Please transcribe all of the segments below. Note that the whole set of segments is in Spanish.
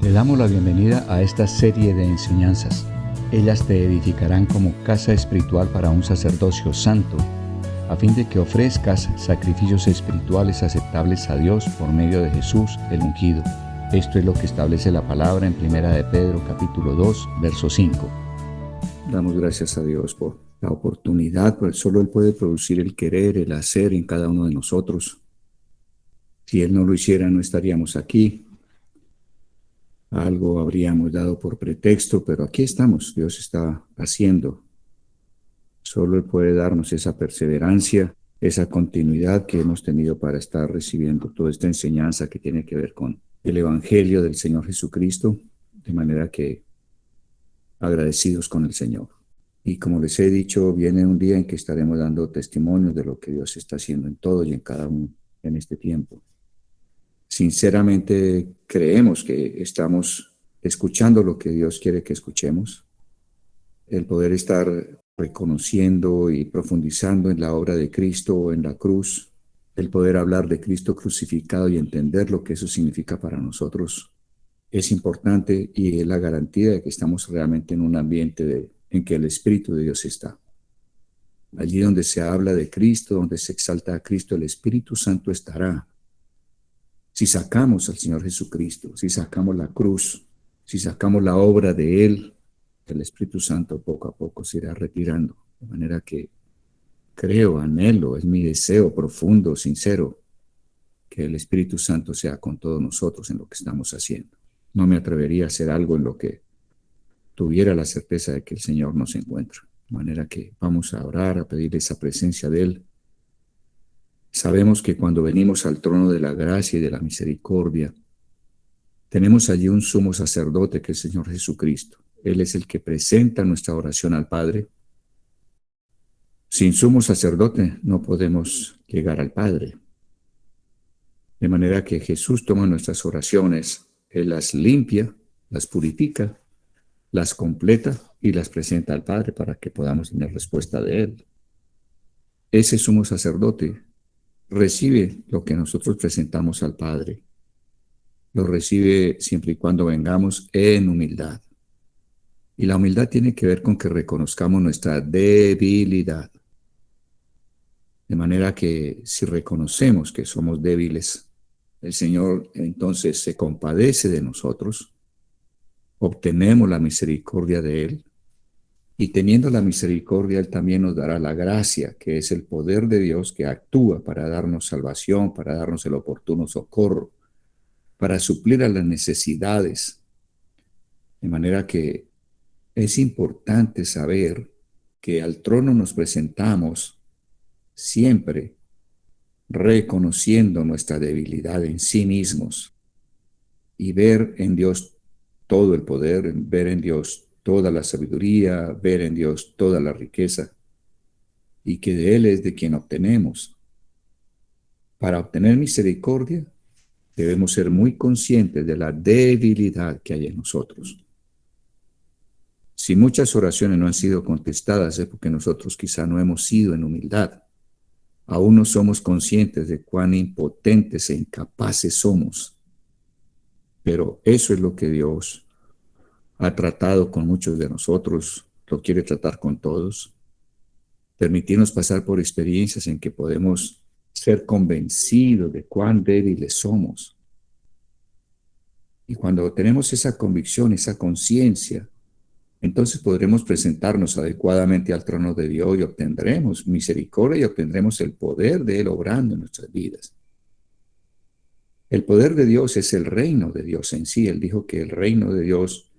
Le damos la bienvenida a esta serie de enseñanzas. Ellas te edificarán como casa espiritual para un sacerdocio santo, a fin de que ofrezcas sacrificios espirituales aceptables a Dios por medio de Jesús, el ungido. Esto es lo que establece la palabra en 1 de Pedro capítulo 2, verso 5. Damos gracias a Dios por la oportunidad, porque solo Él puede producir el querer, el hacer en cada uno de nosotros. Si Él no lo hiciera, no estaríamos aquí. Algo habríamos dado por pretexto, pero aquí estamos. Dios está haciendo. Solo Él puede darnos esa perseverancia, esa continuidad que hemos tenido para estar recibiendo toda esta enseñanza que tiene que ver con el Evangelio del Señor Jesucristo, de manera que agradecidos con el Señor. Y como les he dicho, viene un día en que estaremos dando testimonio de lo que Dios está haciendo en todo y en cada uno en este tiempo. Sinceramente creemos que estamos escuchando lo que Dios quiere que escuchemos. El poder estar reconociendo y profundizando en la obra de Cristo en la cruz, el poder hablar de Cristo crucificado y entender lo que eso significa para nosotros es importante y es la garantía de que estamos realmente en un ambiente en que el Espíritu de Dios está. Allí donde se habla de Cristo, donde se exalta a Cristo, el Espíritu Santo estará. Si sacamos al Señor Jesucristo, si sacamos la cruz, si sacamos la obra de Él, el Espíritu Santo poco a poco se irá retirando. De manera que creo, anhelo, es mi deseo profundo, sincero, que el Espíritu Santo sea con todos nosotros en lo que estamos haciendo. No me atrevería a hacer algo en lo que tuviera la certeza de que el Señor nos encuentra. De manera que vamos a orar, a pedir esa presencia de Él. Sabemos que cuando venimos al trono de la gracia y de la misericordia, tenemos allí un sumo sacerdote que es el Señor Jesucristo. Él es el que presenta nuestra oración al Padre. Sin sumo sacerdote no podemos llegar al Padre. De manera que Jesús toma nuestras oraciones, Él las limpia, las purifica, las completa y las presenta al Padre para que podamos tener respuesta de Él. Ese sumo sacerdote recibe lo que nosotros presentamos al Padre. Lo recibe siempre y cuando vengamos en humildad. Y la humildad tiene que ver con que reconozcamos nuestra debilidad. De manera que si reconocemos que somos débiles, el Señor entonces se compadece de nosotros, obtenemos la misericordia de Él, y teniendo la misericordia, Él también nos dará la gracia, que es el poder de Dios que actúa para darnos salvación, para darnos el oportuno socorro, para suplir a las necesidades. De manera que es importante saber que al trono nos presentamos siempre reconociendo nuestra debilidad en sí mismos y ver en Dios todo el poder, ver en Dios toda la sabiduría, ver en Dios toda la riqueza y que de Él es de quien obtenemos. Para obtener misericordia debemos ser muy conscientes de la debilidad que hay en nosotros. Si muchas oraciones no han sido contestadas es porque nosotros quizá no hemos sido en humildad. Aún no somos conscientes de cuán impotentes e incapaces somos. Pero eso es lo que Dios ha tratado con muchos de nosotros, lo quiere tratar con todos. Permitirnos pasar por experiencias en que podemos ser convencidos de cuán débiles somos. Y cuando tenemos esa convicción, esa conciencia, entonces podremos presentarnos adecuadamente al trono de Dios y obtendremos misericordia y obtendremos el poder de Él obrando en nuestras vidas. El poder de Dios es el reino de Dios en sí. Él dijo que el reino de Dios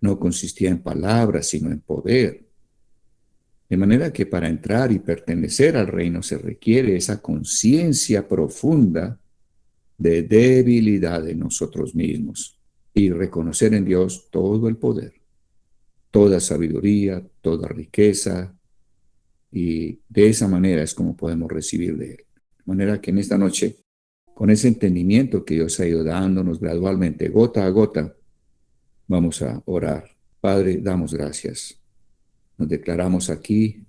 no consistía en palabras, sino en poder. De manera que para entrar y pertenecer al reino se requiere esa conciencia profunda de debilidad en nosotros mismos y reconocer en Dios todo el poder, toda sabiduría, toda riqueza, y de esa manera es como podemos recibir de Él. De manera que en esta noche, con ese entendimiento que Dios ha ido dándonos gradualmente, gota a gota, vamos a orar. Padre, damos gracias. Nos declaramos aquí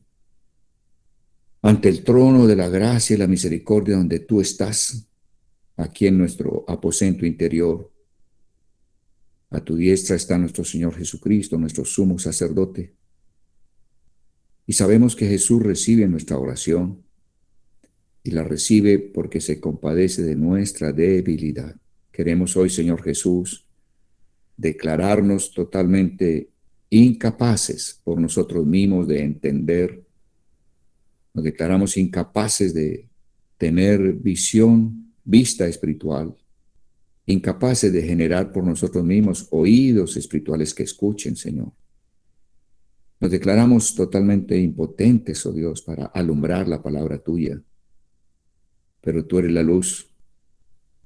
ante el trono de la gracia y la misericordia donde tú estás, aquí en nuestro aposento interior. A tu diestra está nuestro Señor Jesucristo, nuestro sumo sacerdote. Y sabemos que Jesús recibe nuestra oración y la recibe porque se compadece de nuestra debilidad. Queremos hoy, Señor Jesús, declararnos totalmente incapaces por nosotros mismos de entender. Nos declaramos incapaces de tener vista espiritual, incapaces de generar por nosotros mismos oídos espirituales que escuchen, Señor. Nos declaramos totalmente impotentes, oh Dios, para alumbrar la palabra tuya. Pero tú eres la luz.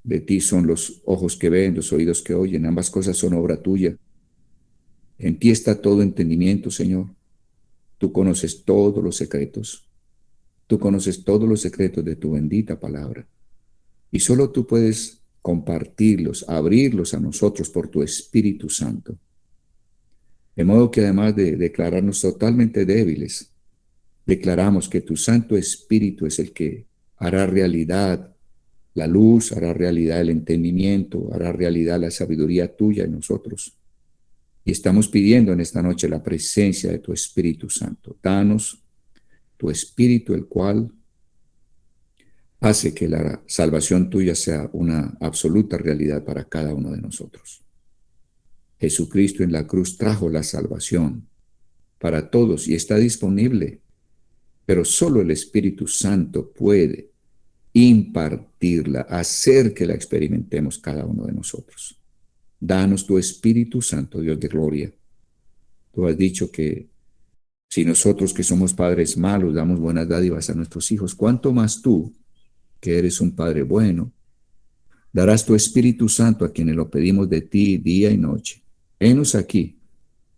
De ti son los ojos que ven, los oídos que oyen. Ambas cosas son obra tuya. En ti está todo entendimiento, Señor. Tú conoces todos los secretos. Tú conoces todos los secretos de tu bendita palabra. Y solo tú puedes compartirlos, abrirlos a nosotros por tu Espíritu Santo. De modo que además de declararnos totalmente débiles, declaramos que tu Santo Espíritu es el que hará realidad la luz, hará realidad el entendimiento, hará realidad la sabiduría tuya en nosotros. Y estamos pidiendo en esta noche la presencia de tu Espíritu Santo. Danos tu Espíritu, el cual hace que la salvación tuya sea una absoluta realidad para cada uno de nosotros. Jesucristo en la cruz trajo la salvación para todos y está disponible, pero solo el Espíritu Santo puede impartirla, hacer que la experimentemos cada uno de nosotros. Danos tu Espíritu Santo, Dios de gloria. Tú has dicho que si nosotros que somos padres malos damos buenas dádivas a nuestros hijos, ¿cuánto más tú, que eres un Padre bueno, darás tu Espíritu Santo a quienes lo pedimos de ti día y noche? Henos aquí,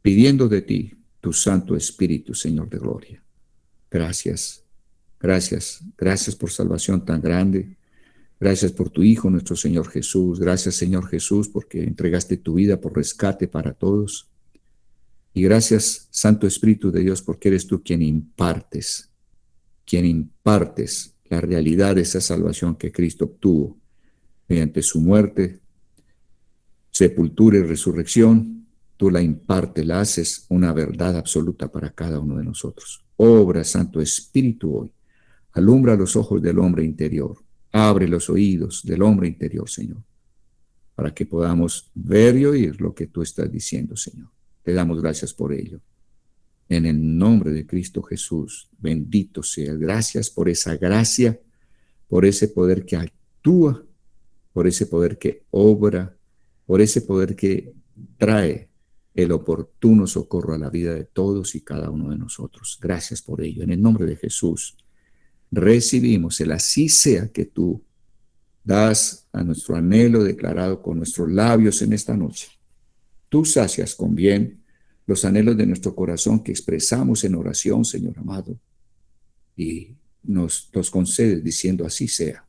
pidiendo de ti tu Santo Espíritu, Señor de gloria. Gracias, gracias, gracias por salvación tan grande. Gracias por tu Hijo, nuestro Señor Jesús. Gracias, Señor Jesús, porque entregaste tu vida por rescate para todos. Y gracias, Santo Espíritu de Dios, porque eres tú quien impartes la realidad de esa salvación que Cristo obtuvo mediante su muerte, sepultura y resurrección. Tú la impartes, la haces una verdad absoluta para cada uno de nosotros. Obra, Santo Espíritu, hoy. Alumbra los ojos del hombre interior. Abre los oídos del hombre interior, Señor, para que podamos ver y oír lo que tú estás diciendo, Señor. Te damos gracias por ello. En el nombre de Cristo Jesús, bendito sea. Gracias por esa gracia, por ese poder que actúa, por ese poder que obra, por ese poder que trae el oportuno socorro a la vida de todos y cada uno de nosotros. Gracias por ello. En el nombre de Jesús, recibimos el así sea que tú das a nuestro anhelo declarado con nuestros labios en esta noche. Tú sacias con bien los anhelos de nuestro corazón que expresamos en oración, Señor amado, y nos los concedes diciendo así sea,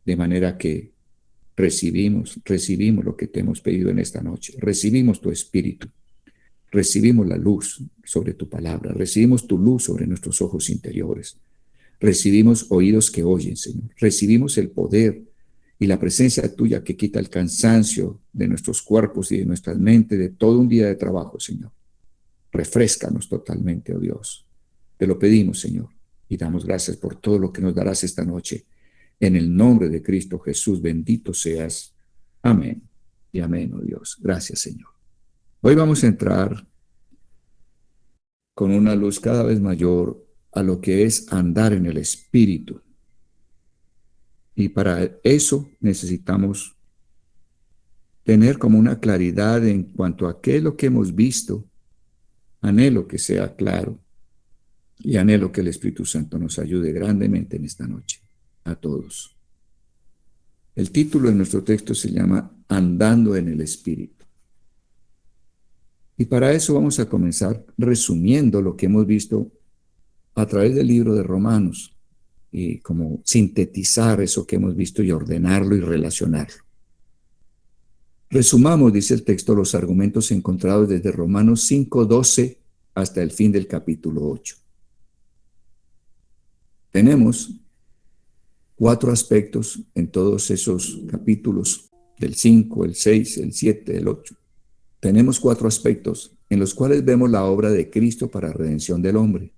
de manera que recibimos lo que te hemos pedido en esta noche. Recibimos tu Espíritu, recibimos la luz sobre tu palabra, recibimos tu luz sobre nuestros ojos interiores, recibimos oídos que oyen, Señor, recibimos el poder y la presencia tuya que quita el cansancio de nuestros cuerpos y de nuestras mentes de todo un día de trabajo, Señor. Refréscanos totalmente, oh Dios. Te lo pedimos, Señor, y damos gracias por todo lo que nos darás esta noche. En el nombre de Cristo Jesús, bendito seas. Amén y amén, oh Dios. Gracias, Señor. Hoy vamos a entrar con una luz cada vez mayor a lo que es andar en el Espíritu. Y para eso necesitamos tener como una claridad en cuanto a qué es lo que hemos visto. Anhelo que sea claro y anhelo que el Espíritu Santo nos ayude grandemente en esta noche, a todos. El título de nuestro texto se llama Andando en el Espíritu. Y para eso vamos a comenzar resumiendo lo que hemos visto a través del libro de Romanos y como sintetizar eso que hemos visto y ordenarlo y relacionarlo. Resumamos, dice el texto, los argumentos encontrados desde Romanos 5:12 hasta el fin del capítulo 8. Tenemos 4 aspectos en todos esos capítulos, del 5, el 6, el 7, el 8. tenemos 4 aspectos en los cuales vemos la obra de Cristo para redención del hombre.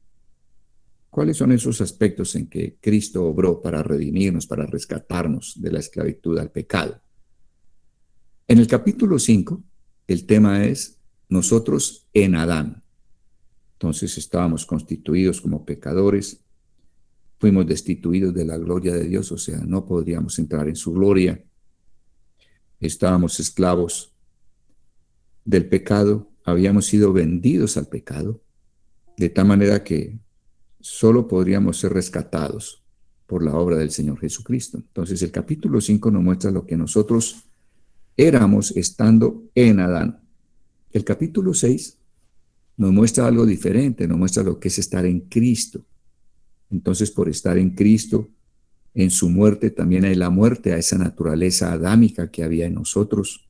¿Cuáles son esos aspectos en que Cristo obró para redimirnos, para rescatarnos de la esclavitud al pecado? En el capítulo 5, el tema es nosotros en Adán. Entonces estábamos constituidos como pecadores, fuimos destituidos de la gloria de Dios, o sea, no podríamos entrar en su gloria. Estábamos esclavos del pecado, habíamos sido vendidos al pecado, de tal manera que solo podríamos ser rescatados por la obra del Señor Jesucristo. Entonces el capítulo 5 nos muestra lo que nosotros éramos estando en Adán. El capítulo 6 nos muestra algo diferente, nos muestra lo que es estar en Cristo. Entonces, por estar en Cristo, en su muerte también hay la muerte a esa naturaleza adámica que había en nosotros.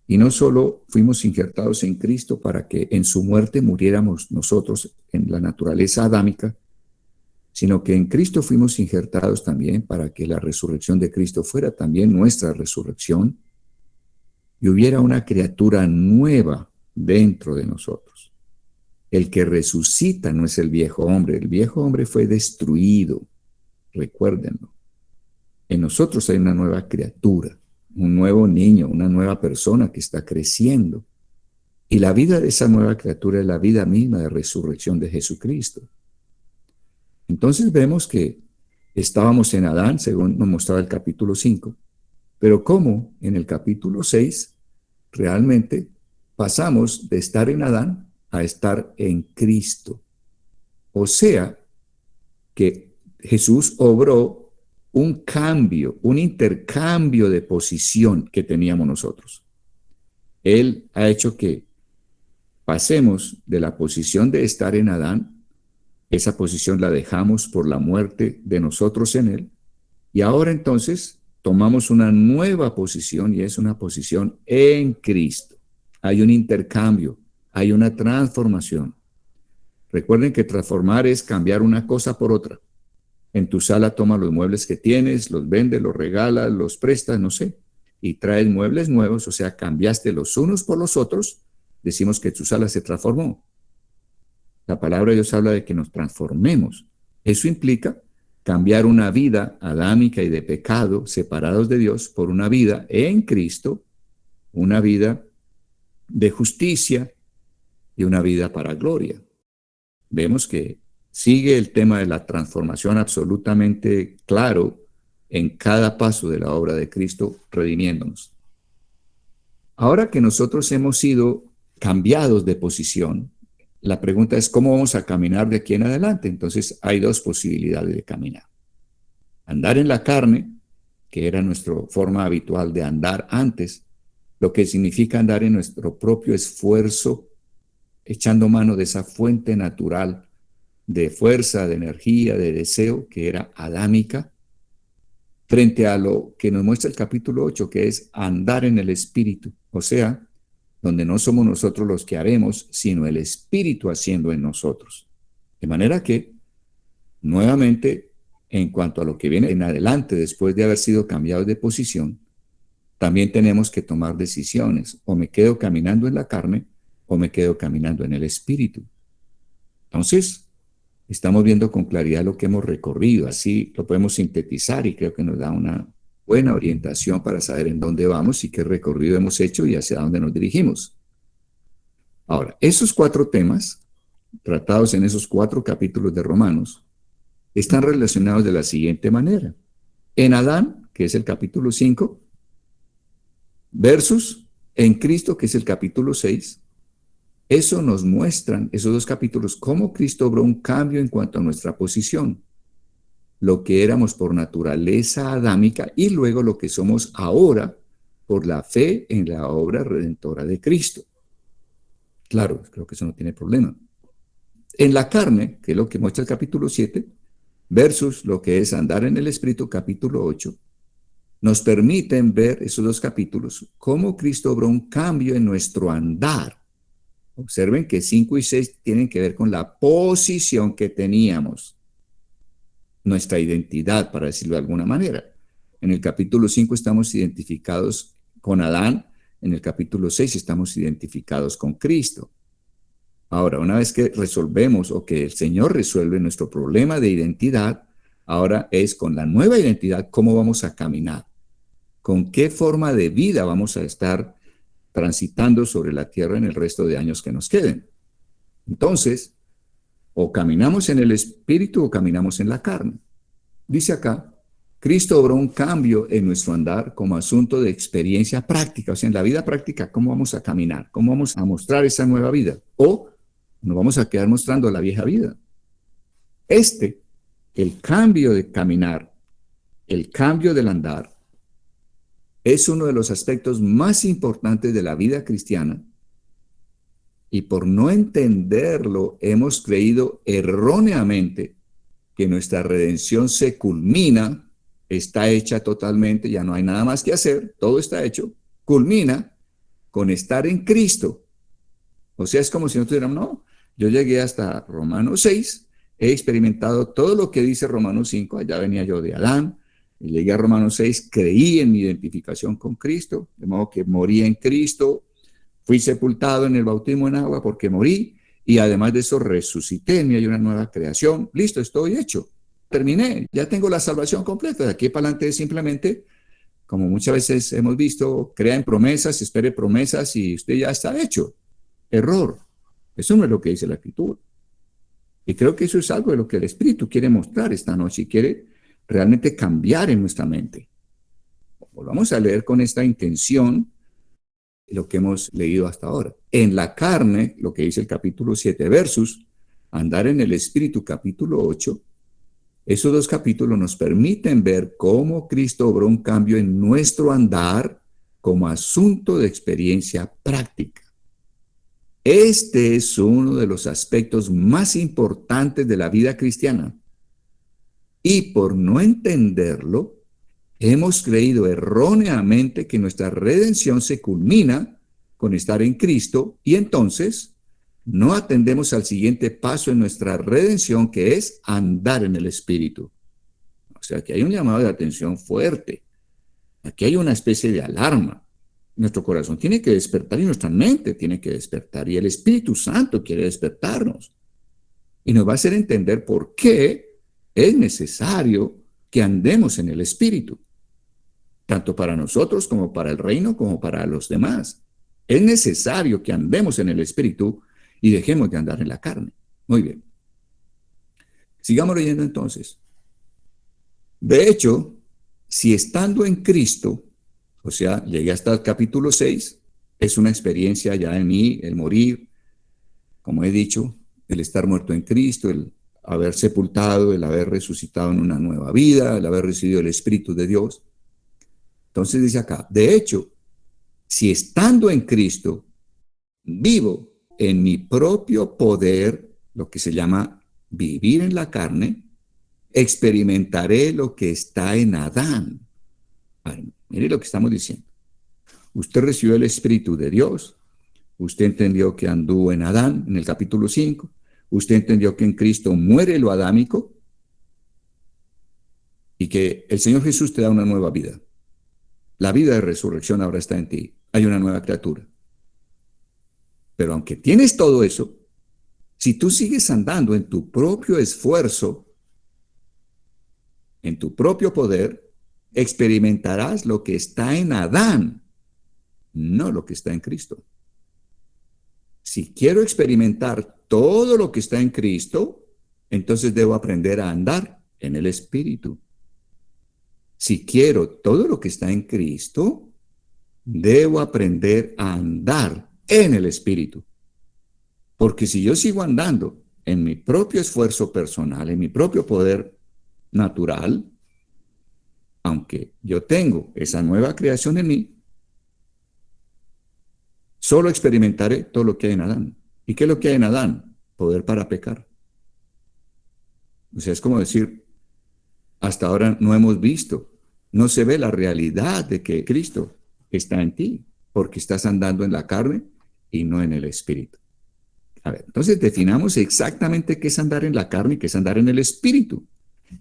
Y no solo fuimos injertados en Cristo para que en su muerte muriéramos nosotros en la naturaleza adámica, sino que en Cristo fuimos injertados también para que la resurrección de Cristo fuera también nuestra resurrección y hubiera una criatura nueva dentro de nosotros. El que resucita no es el viejo hombre fue destruido, recuérdenlo. En nosotros hay una nueva criatura, un nuevo niño, una nueva persona que está creciendo. Y la vida de esa nueva criatura es la vida misma de resurrección de Jesucristo. Entonces vemos que estábamos en Adán, según nos mostraba el capítulo 5, pero cómo en el capítulo 6 realmente pasamos de estar en Adán a estar en Cristo. O sea, que Jesús obró un cambio, un intercambio de posición que teníamos nosotros. Él ha hecho que pasemos de la posición de estar en Adán, esa posición la dejamos por la muerte de nosotros en él, y ahora entonces tomamos una nueva posición y es una posición en Cristo. Hay un intercambio, hay una transformación. Recuerden que transformar es cambiar una cosa por otra. En tu sala toma los muebles que tienes, los vendes, los regalas, los prestas, no sé, y traes muebles nuevos, o sea, cambiaste los unos por los otros, decimos que tu sala se transformó. La palabra de Dios habla de que nos transformemos. Eso implica cambiar una vida adámica y de pecado, separados de Dios, por una vida en Cristo, una vida de justicia y una vida para gloria. Vemos que sigue el tema de la transformación absolutamente claro en cada paso de la obra de Cristo, redimiéndonos. Ahora que nosotros hemos sido cambiados de posición, la pregunta es cómo vamos a caminar de aquí en adelante. Entonces hay 2 posibilidades de caminar. Andar en la carne, que era nuestra forma habitual de andar antes, lo que significa andar en nuestro propio esfuerzo, echando mano de esa fuente natural de fuerza, de energía, de deseo, que era adámica, frente a lo que nos muestra el capítulo 8, que es andar en el Espíritu, o sea, donde no somos nosotros los que haremos, sino el Espíritu haciendo en nosotros. De manera que, nuevamente, en cuanto a lo que viene en adelante, después de haber sido cambiados de posición, también tenemos que tomar decisiones. O me quedo caminando en la carne, o me quedo caminando en el Espíritu. Entonces, estamos viendo con claridad lo que hemos recorrido. Así lo podemos sintetizar y creo que nos da una buena orientación para saber en dónde vamos y qué recorrido hemos hecho y hacia dónde nos dirigimos. Ahora, esos 4 temas, tratados en esos 4 capítulos de Romanos, están relacionados de la siguiente manera. En Adán, que es el capítulo 5, versus en Cristo, que es el capítulo 6, eso nos muestran, esos 2 capítulos, cómo Cristo obró un cambio en cuanto a nuestra posición, lo que éramos por naturaleza adámica y luego lo que somos ahora por la fe en la obra redentora de Cristo. Claro, creo que eso no tiene problema. En la carne, que es lo que muestra el capítulo 7, versus lo que es andar en el Espíritu, capítulo 8, nos permiten ver esos 2 capítulos, cómo Cristo obró un cambio en nuestro andar. Observen que 5 y 6 tienen que ver con la posición que teníamos, nuestra identidad, para decirlo de alguna manera. En el capítulo 5 estamos identificados con Adán en el capítulo 6 estamos identificados con Cristo. Ahora, una vez que resolvemos o que el Señor resuelve nuestro problema de identidad, ahora es con la nueva identidad cómo vamos a caminar, con qué forma de vida vamos a estar transitando sobre la tierra en el resto de años que nos queden. Entonces, o caminamos en el Espíritu o caminamos en la carne. Dice acá, Cristo obró un cambio en nuestro andar como asunto de experiencia práctica, o sea, en la vida práctica, ¿cómo vamos a caminar? ¿Cómo vamos a mostrar esa nueva vida? O nos vamos a quedar mostrando la vieja vida. El cambio de caminar, el cambio del andar, es uno de los aspectos más importantes de la vida cristiana y por no entenderlo hemos creído erróneamente que nuestra redención se culmina, está hecha totalmente, ya no hay nada más que hacer, todo está hecho, culmina con estar en Cristo. O sea, es como si nosotros diéramos, no, yo llegué hasta Romanos 6, he experimentado todo lo que dice Romanos 5, allá venía yo de Adán, y llegué a Romanos 6, creí en mi identificación con Cristo, de modo que morí en Cristo, fui sepultado en el bautismo en agua porque morí, y además de eso resucité, en mí hay una nueva creación, listo, estoy hecho, terminé, ya tengo la salvación completa, de aquí para adelante es simplemente, como muchas veces hemos visto, crea en promesas, espere promesas y usted ya está hecho. Error, eso no es lo que dice la Escritura. Y creo que eso es algo de lo que el Espíritu quiere mostrar esta noche y quiere realmente cambiar en nuestra mente. Volvamos a leer con esta intención lo que hemos leído hasta ahora. En la carne, lo que dice el capítulo 7 versus andar en el Espíritu, capítulo 8, esos dos capítulos nos permiten ver cómo Cristo obró un cambio en nuestro andar como asunto de experiencia práctica. Este es uno de los aspectos más importantes de la vida cristiana. Y por no entenderlo, hemos creído erróneamente que nuestra redención se culmina con estar en Cristo y entonces no atendemos al siguiente paso en nuestra redención, que es andar en el Espíritu. O sea, que hay un llamado de atención fuerte. Aquí hay una especie de alarma. Nuestro corazón tiene que despertar y nuestra mente tiene que despertar y el Espíritu Santo quiere despertarnos y nos va a hacer entender por qué es necesario que andemos en el Espíritu, tanto para nosotros como para el reino, como para los demás. Es necesario que andemos en el Espíritu y dejemos de andar en la carne. Muy bien. Sigamos leyendo entonces. De hecho, si estando en Cristo, o sea, llegué hasta el capítulo 6, es una experiencia ya en mí, el morir, como he dicho, el estar muerto en Cristo, el haber sepultado, el haber resucitado en una nueva vida, el haber recibido el Espíritu de Dios. Entonces dice acá, de hecho, si estando en Cristo, vivo en mi propio poder, lo que se llama vivir en la carne, experimentaré lo que está en Adán. Bueno, mire lo que estamos diciendo. Usted recibió el Espíritu de Dios, usted entendió que anduvo en Adán, en el capítulo 5, usted entendió que en Cristo muere lo adámico y que el Señor Jesús te da una nueva vida. La vida de resurrección ahora está en ti. Hay una nueva criatura. Pero aunque tienes todo eso, si tú sigues andando en tu propio esfuerzo, en tu propio poder, experimentarás lo que está en Adán, no lo que está en Cristo. Si quiero experimentar todo lo que está en Cristo, entonces debo aprender a andar en el Espíritu. Si quiero todo lo que está en Cristo, debo aprender a andar en el Espíritu. Porque si yo sigo andando en mi propio esfuerzo personal, en mi propio poder natural, aunque yo tengo esa nueva creación en mí, solo experimentaré todo lo que hay en Adán. ¿Y qué es lo que hay en Adán? Poder para pecar. O sea, es como decir, hasta ahora no hemos visto, no se ve la realidad de que Cristo está en ti, porque estás andando en la carne y no en el Espíritu. A ver, entonces definamos exactamente qué es andar en la carne y qué es andar en el Espíritu.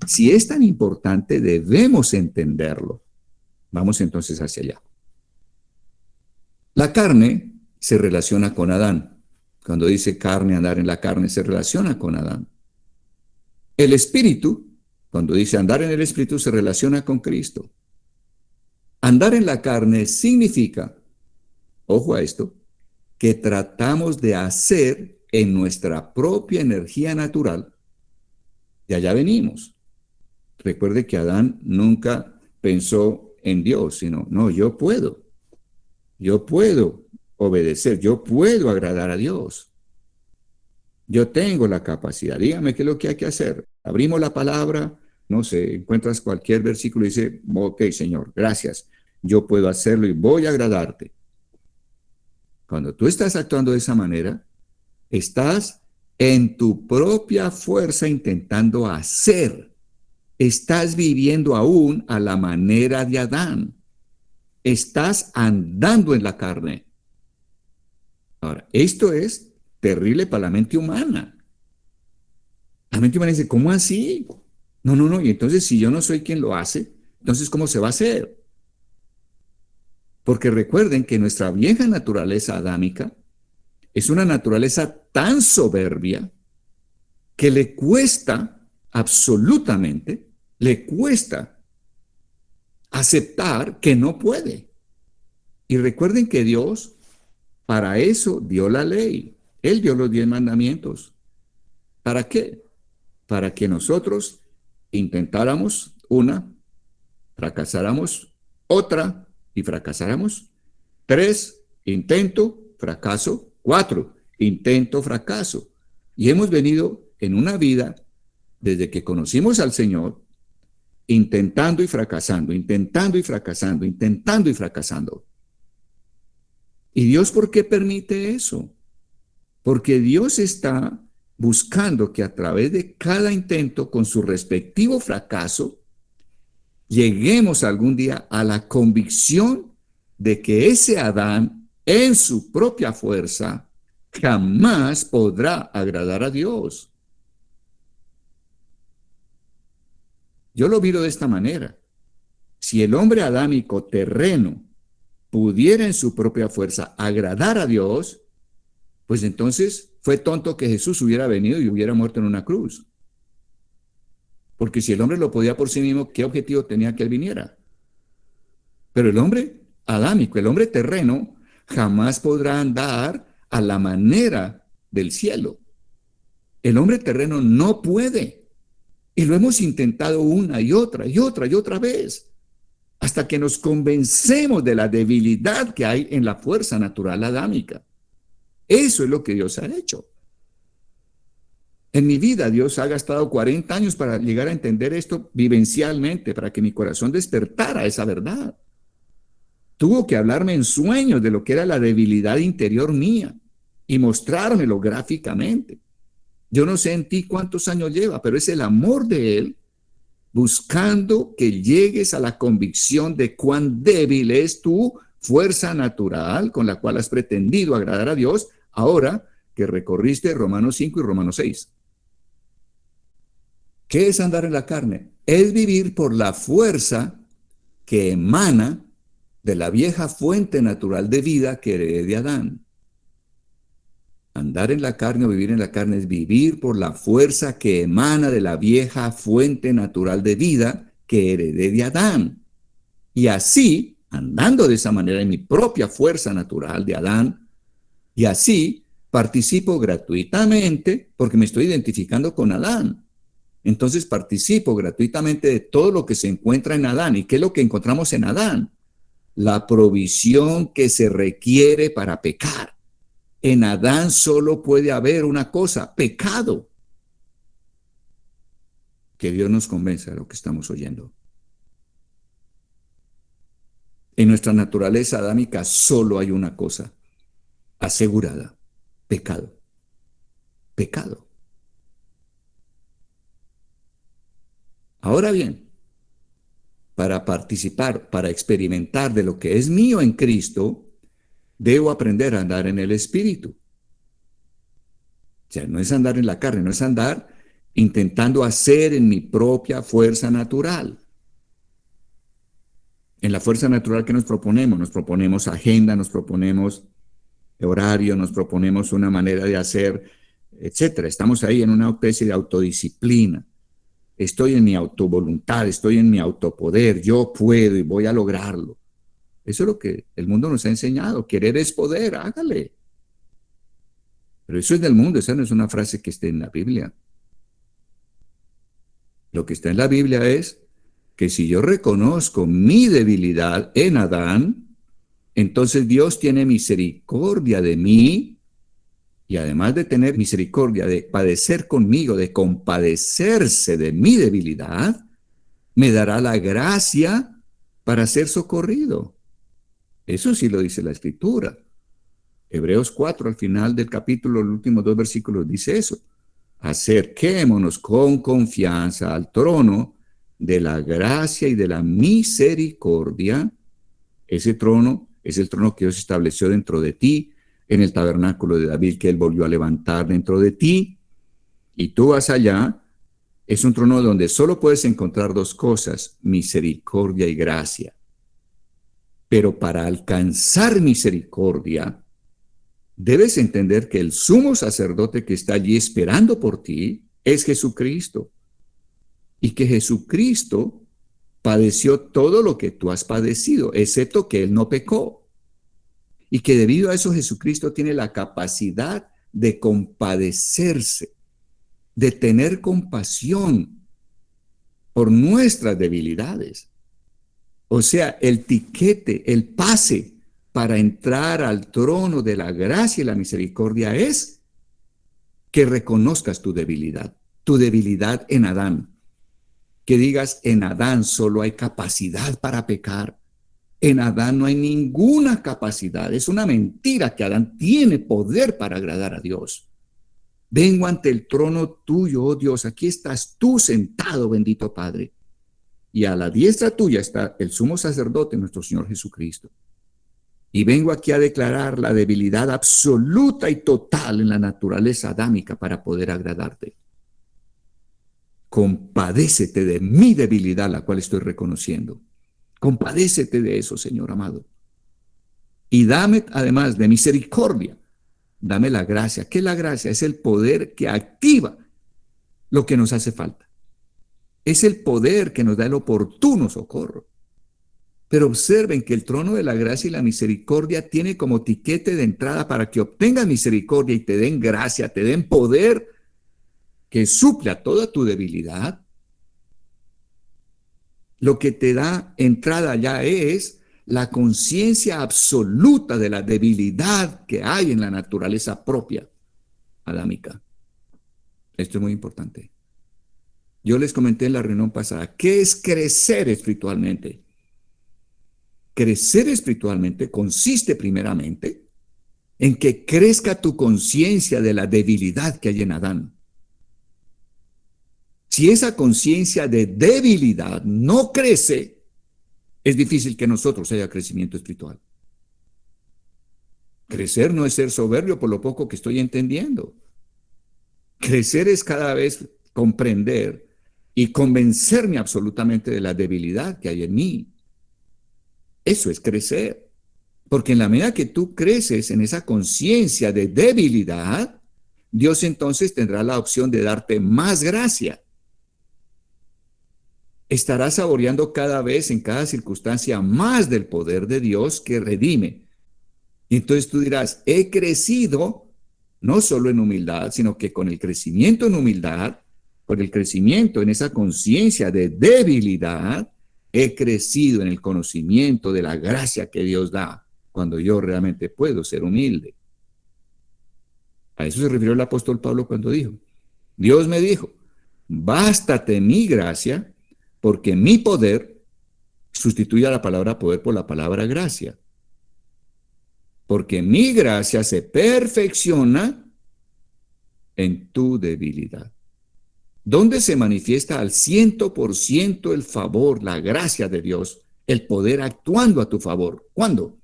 Si es tan importante, debemos entenderlo. Vamos entonces hacia allá. La carne se relaciona con Adán. Cuando dice carne, andar en la carne, se relaciona con Adán. El espíritu, cuando dice andar en el espíritu, se relaciona con Cristo. Andar en la carne significa, ojo a esto, que tratamos de hacer en nuestra propia energía natural. De allá venimos. Recuerde que Adán nunca pensó en Dios, sino, no, yo puedo obedecer, yo puedo agradar a Dios. Yo tengo la capacidad, dígame qué es lo que hay que hacer. Abrimos la palabra, no sé, encuentras cualquier versículo y dice, ok, Señor, gracias, yo puedo hacerlo y voy a agradarte. Cuando tú estás actuando de esa manera, estás en tu propia fuerza intentando hacer. Estás viviendo aún a la manera de Adán. Estás andando en la carne. Ahora, esto es terrible para la mente humana. La mente humana dice, ¿cómo así? No, no, no. Y entonces, si yo no soy quien lo hace, entonces, ¿cómo se va a hacer? Porque recuerden que nuestra vieja naturaleza adámica es una naturaleza tan soberbia que le cuesta absolutamente, le cuesta aceptar que no puede. Y recuerden que Dios para eso dio la ley. Él dio los 10 mandamientos. ¿Para qué? Para que nosotros intentáramos una, fracasáramos otra y fracasáramos. 3, intento, fracaso. 4, intento, fracaso. Y hemos venido en una vida, desde que conocimos al Señor, intentando y fracasando, intentando y fracasando, intentando y fracasando. ¿Y Dios por qué permite eso? Porque Dios está buscando que a través de cada intento, con su respectivo fracaso, lleguemos algún día a la convicción de que ese Adán, en su propia fuerza, jamás podrá agradar a Dios. Yo lo miro de esta manera. Si el hombre adámico terreno pudiera en su propia fuerza agradar a Dios, pues entonces fue tonto que Jesús hubiera venido y hubiera muerto en una cruz. Porque si el hombre lo podía por sí mismo, ¿qué objetivo tenía que él viniera? Pero el hombre adámico, el hombre terreno, jamás podrá andar a la manera del cielo. El hombre terreno no puede. Y lo hemos intentado una y otra y otra y otra vez, hasta que nos convencemos de la debilidad que hay en la fuerza natural adámica. Eso es lo que Dios ha hecho. En mi vida Dios ha gastado 40 años para llegar a entender esto vivencialmente, para que mi corazón despertara esa verdad. Tuvo que hablarme en sueños de lo que era la debilidad interior mía y mostrármelo gráficamente. Yo no sé en ti cuántos años lleva, pero es el amor de Él buscando que llegues a la convicción de cuán débil es tu fuerza natural con la cual has pretendido agradar a Dios ahora que recorriste Romanos 5 y Romanos 6. ¿Qué es andar en la carne? Es vivir por la fuerza que emana de la vieja fuente natural de vida que heredé de Adán. Andar en la carne o vivir en la carne es vivir por la fuerza que emana de la vieja fuente natural de vida que heredé de Adán. Y así, andando de esa manera en mi propia fuerza natural de Adán, y así participo gratuitamente porque me estoy identificando con Adán. Entonces participo gratuitamente de todo lo que se encuentra en Adán. ¿Y qué es lo que encontramos en Adán? La provisión que se requiere para pecar. En Adán solo puede haber una cosa, pecado. Que Dios nos convenza de lo que estamos oyendo. En nuestra naturaleza adámica solo hay una cosa asegurada, pecado. Pecado. Ahora bien, para participar, para experimentar de lo que es mío en Cristo, debo aprender a andar en el Espíritu. O sea, no es andar en la carne, no es andar intentando hacer en mi propia fuerza natural. En la fuerza natural, ¿qué nos proponemos? Nos proponemos agenda, nos proponemos horario, nos proponemos una manera de hacer, etcétera. Estamos ahí en una especie de autodisciplina. Estoy en mi autovoluntad, estoy en mi autopoder, yo puedo y voy a lograrlo. Eso es lo que el mundo nos ha enseñado. Querer es poder, hágale. Pero eso es del mundo, esa no es una frase que esté en la Biblia. Lo que está en la Biblia es que si yo reconozco mi debilidad en Adán, entonces Dios tiene misericordia de mí y además de tener misericordia, de padecer conmigo, de compadecerse de mi debilidad, me dará la gracia para ser socorrido. Eso sí lo dice la Escritura. Hebreos 4, al final del capítulo, los últimos 2 versículos, dice eso. Acerquémonos con confianza al trono de la gracia y de la misericordia. Ese trono es el trono que Dios estableció dentro de ti, en el tabernáculo de David que él volvió a levantar dentro de ti, y tú vas allá. Es un trono donde solo puedes encontrar 2 cosas, misericordia y gracia. Pero para alcanzar misericordia, debes entender que el sumo sacerdote que está allí esperando por ti es Jesucristo, y que Jesucristo padeció todo lo que tú has padecido, excepto que él no pecó. Y que debido a eso Jesucristo tiene la capacidad de compadecerse, de tener compasión por nuestras debilidades. O sea, el tiquete, el pase para entrar al trono de la gracia y la misericordia es que reconozcas tu debilidad en Adán. Que digas, en Adán solo hay capacidad para pecar. En Adán no hay ninguna capacidad. Es una mentira que Adán tiene poder para agradar a Dios. Vengo ante el trono tuyo, oh Dios. Aquí estás tú sentado, bendito Padre. Y a la diestra tuya está el sumo sacerdote, nuestro Señor Jesucristo. Y vengo aquí a declarar la debilidad absoluta y total en la naturaleza adámica para poder agradarte. Compadécete de mi debilidad, la cual estoy reconociendo. Compadécete de eso, Señor amado. Y dame, además de misericordia, dame la gracia. ¿Qué es la gracia? Es el poder que activa lo que nos hace falta. Es el poder que nos da el oportuno socorro. Pero observen que el trono de la gracia y la misericordia tiene como tiquete de entrada para que obtengas misericordia y te den gracia, te den poder que suple a toda tu debilidad. Lo que te da entrada ya es la conciencia absoluta de la debilidad que hay en la naturaleza propia adámica. Esto es muy importante. Yo les comenté en la reunión pasada, ¿qué es crecer espiritualmente? Crecer espiritualmente consiste primeramente en que crezca tu conciencia de la debilidad que hay en Adán. Si esa conciencia de debilidad no crece, es difícil que en nosotros haya crecimiento espiritual. Crecer no es ser soberbio por lo poco que estoy entendiendo. Crecer es cada vez comprender y convencerme absolutamente de la debilidad que hay en mí. Eso es crecer. Porque en la medida que tú creces en esa conciencia de debilidad, Dios entonces tendrá la opción de darte más gracia. Estarás saboreando cada vez, en cada circunstancia, más del poder de Dios que redime. Y entonces tú dirás, he crecido no solo en humildad, sino que con el crecimiento en humildad, con el crecimiento en esa conciencia de debilidad, he crecido en el conocimiento de la gracia que Dios da cuando yo realmente puedo ser humilde. A eso se refirió el apóstol Pablo cuando dijo, Dios me dijo, bástate mi gracia, porque mi poder sustituye a la palabra poder por la palabra gracia. Porque mi gracia se perfecciona en tu debilidad. ¿Dónde se manifiesta al 100% el favor, la gracia de Dios, el poder actuando a tu favor? ¿Cuándo?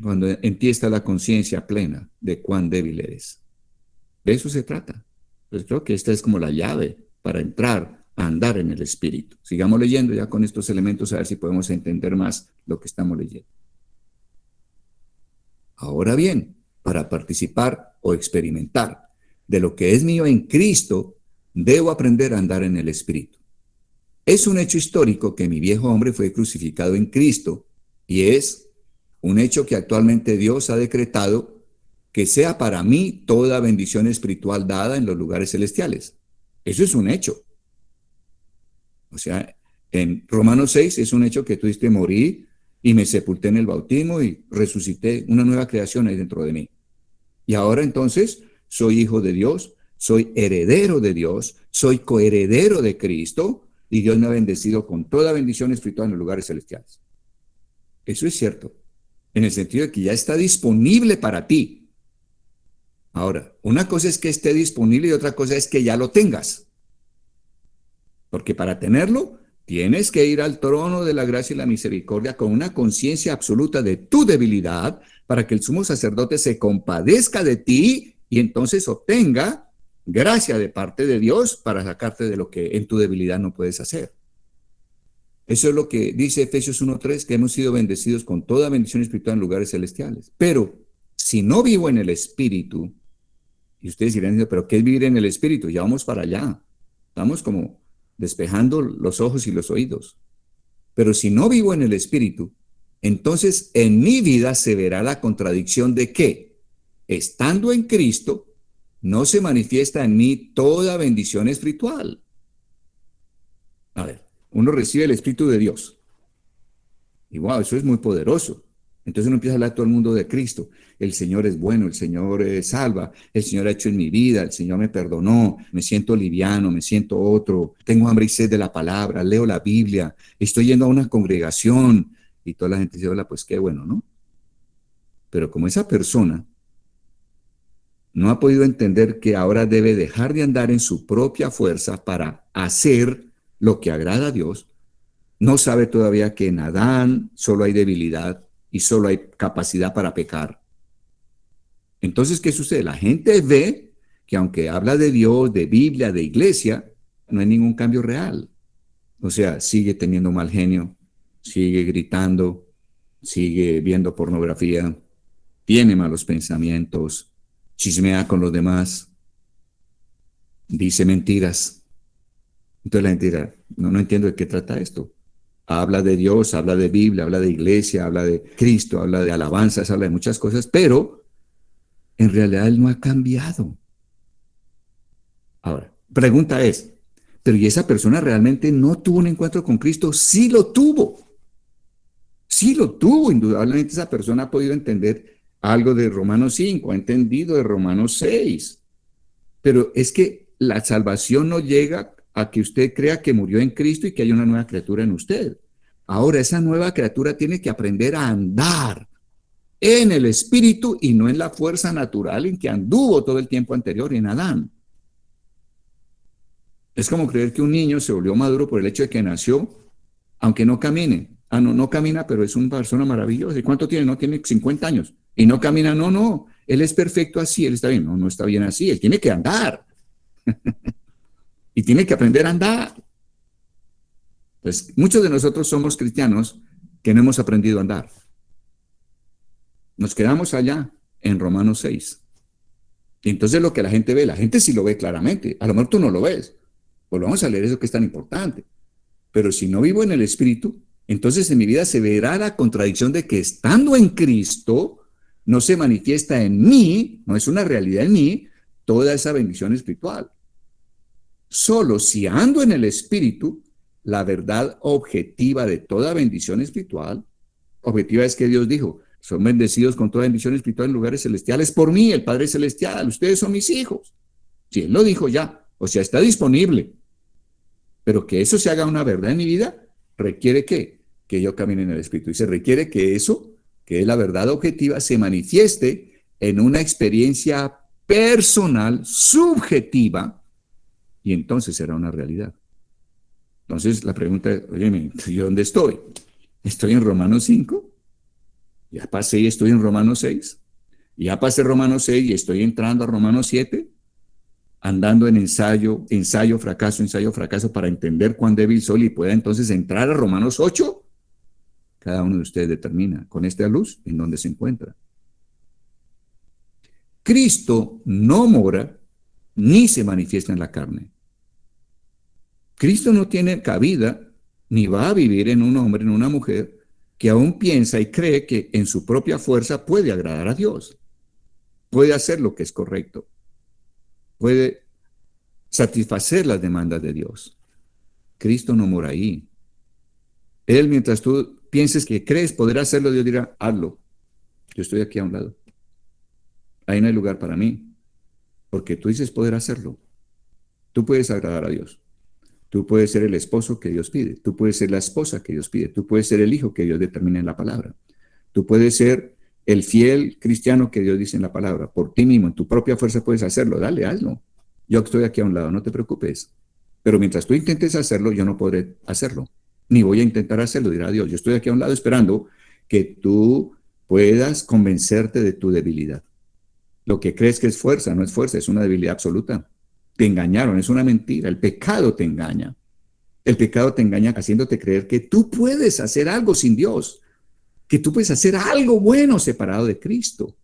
Cuando en ti está la conciencia plena de cuán débil eres. De eso se trata. Pues creo que esta es como la llave para entrar andar en el Espíritu. Sigamos leyendo ya con estos elementos a ver si podemos entender más lo que estamos leyendo. Ahora bien, para participar o experimentar de lo que es mío en Cristo, debo aprender a andar en el Espíritu. Es un hecho histórico que mi viejo hombre fue crucificado en Cristo y es un hecho que actualmente Dios ha decretado que sea para mí toda bendición espiritual dada en los lugares celestiales. Eso es un hecho. O sea, en Romanos 6 es un hecho que tú diste morir y me sepulté en el bautismo y resucité, una nueva creación ahí dentro de mí. Y ahora entonces soy hijo de Dios, soy heredero de Dios, soy coheredero de Cristo y Dios me ha bendecido con toda bendición espiritual en los lugares celestiales. Eso es cierto, en el sentido de que ya está disponible para ti. Ahora, una cosa es que esté disponible y otra cosa es que ya lo tengas. Porque para tenerlo, tienes que ir al trono de la gracia y la misericordia con una conciencia absoluta de tu debilidad para que el sumo sacerdote se compadezca de ti y entonces obtenga gracia de parte de Dios para sacarte de lo que en tu debilidad no puedes hacer. Eso es lo que dice Efesios 1:3, que hemos sido bendecidos con toda bendición espiritual en lugares celestiales. Pero si no vivo en el Espíritu, y ustedes dirán, pero ¿qué es vivir en el Espíritu? Ya vamos para allá. Estamos como despejando los ojos y los oídos. Pero si no vivo en el Espíritu, entonces en mi vida se verá la contradicción de que, estando en Cristo, no se manifiesta en mí toda bendición espiritual. A ver, uno recibe el Espíritu de Dios. Y wow, eso es muy poderoso. Entonces uno empieza a hablar a todo el mundo de Cristo. El Señor es bueno, el Señor salva, el Señor ha hecho en mi vida, el Señor me perdonó, me siento liviano, me siento otro, tengo hambre y sed de la palabra, leo la Biblia, estoy yendo a una congregación y toda la gente dice, hola, pues qué bueno, ¿no? Pero como esa persona no ha podido entender que ahora debe dejar de andar en su propia fuerza para hacer lo que agrada a Dios, no sabe todavía que en Adán solo hay debilidad y solo hay capacidad para pecar. Entonces, ¿qué sucede? La gente ve que aunque habla de Dios, de Biblia, de iglesia, no hay ningún cambio real. O sea, sigue teniendo mal genio, sigue gritando, sigue viendo pornografía, tiene malos pensamientos, chismea con los demás, dice mentiras. Entonces la gente dirá, no entiendo de qué trata esto. Habla de Dios, habla de Biblia, habla de iglesia, habla de Cristo, habla de alabanzas, habla de muchas cosas, pero en realidad él no ha cambiado. Ahora, pregunta es, ¿pero y esa persona realmente no tuvo un encuentro con Cristo? Sí lo tuvo. Sí lo tuvo, indudablemente esa persona ha podido entender algo de Romanos 5, ha entendido de Romanos 6. Pero es que la salvación no llega a que usted crea que murió en Cristo y que hay una nueva criatura en usted. Ahora esa nueva criatura tiene que aprender a andar en el Espíritu y no en la fuerza natural en que anduvo todo el tiempo anterior en Adán. Es como creer que un niño se volvió maduro por el hecho de que nació, aunque no camine. Ah, no, no camina, pero es una persona maravillosa. ¿Y cuánto tiene? No, tiene 50 años. Y no camina, no. Él es perfecto así, él está bien. No, no está bien así. Él tiene que andar. Y tiene que aprender a andar. Pues muchos de nosotros somos cristianos que no hemos aprendido a andar. Nos quedamos allá en Romanos 6. Y entonces lo que la gente sí lo ve claramente. A lo mejor tú no lo ves. Pues vamos a leer eso que es tan importante. Pero si no vivo en el Espíritu, entonces en mi vida se verá la contradicción de que estando en Cristo, no se manifiesta en mí, no es una realidad en mí, toda esa bendición espiritual. Solo si ando en el Espíritu, la verdad objetiva de toda bendición espiritual, objetiva es que Dios dijo, son bendecidos con toda bendición espiritual en lugares celestiales por mí, el Padre Celestial, ustedes son mis hijos. Si Él lo dijo ya, o sea, está disponible. Pero que eso se haga una verdad en mi vida, requiere que yo camine en el Espíritu. Y se requiere que eso, que es la verdad objetiva, se manifieste en una experiencia personal, subjetiva, y entonces será una realidad. Entonces la pregunta es, oye, ¿yo dónde estoy? ¿Estoy en Romanos 5? Ya pasé y estoy en Romanos 6. Ya pasé Romanos 6 y estoy entrando a Romanos 7. andando en ensayo, fracaso, para entender cuán débil soy y pueda entonces entrar a Romanos 8. Cada uno de ustedes determina con esta luz en dónde se encuentra. Cristo no mora ni se manifiesta en la carne. Cristo no tiene cabida ni va a vivir en un hombre, en una mujer, que aún piensa y cree que en su propia fuerza puede agradar a Dios, puede hacer lo que es correcto, puede satisfacer las demandas de Dios. Cristo no mora ahí. Él, mientras tú pienses que crees poder hacerlo, Dios dirá, hazlo. Yo estoy aquí a un lado. Ahí no hay lugar para mí, porque tú dices poder hacerlo. Tú puedes agradar a Dios. Tú puedes ser el esposo que Dios pide. Tú puedes ser la esposa que Dios pide. Tú puedes ser el hijo que Dios determina en la palabra. Tú puedes ser el fiel cristiano que Dios dice en la palabra. Por ti mismo, en tu propia fuerza puedes hacerlo. Dale, hazlo. Yo estoy aquí a un lado, no te preocupes. Pero mientras tú intentes hacerlo, yo no podré hacerlo. Ni voy a intentar hacerlo, dirá Dios. Yo estoy aquí a un lado esperando que tú puedas convencerte de tu debilidad. Lo que crees que es fuerza, no es fuerza, es una debilidad absoluta. Te engañaron, es una mentira. El pecado te engaña. El pecado te engaña haciéndote creer que tú puedes hacer algo sin Dios, que tú puedes hacer algo bueno separado de Cristo.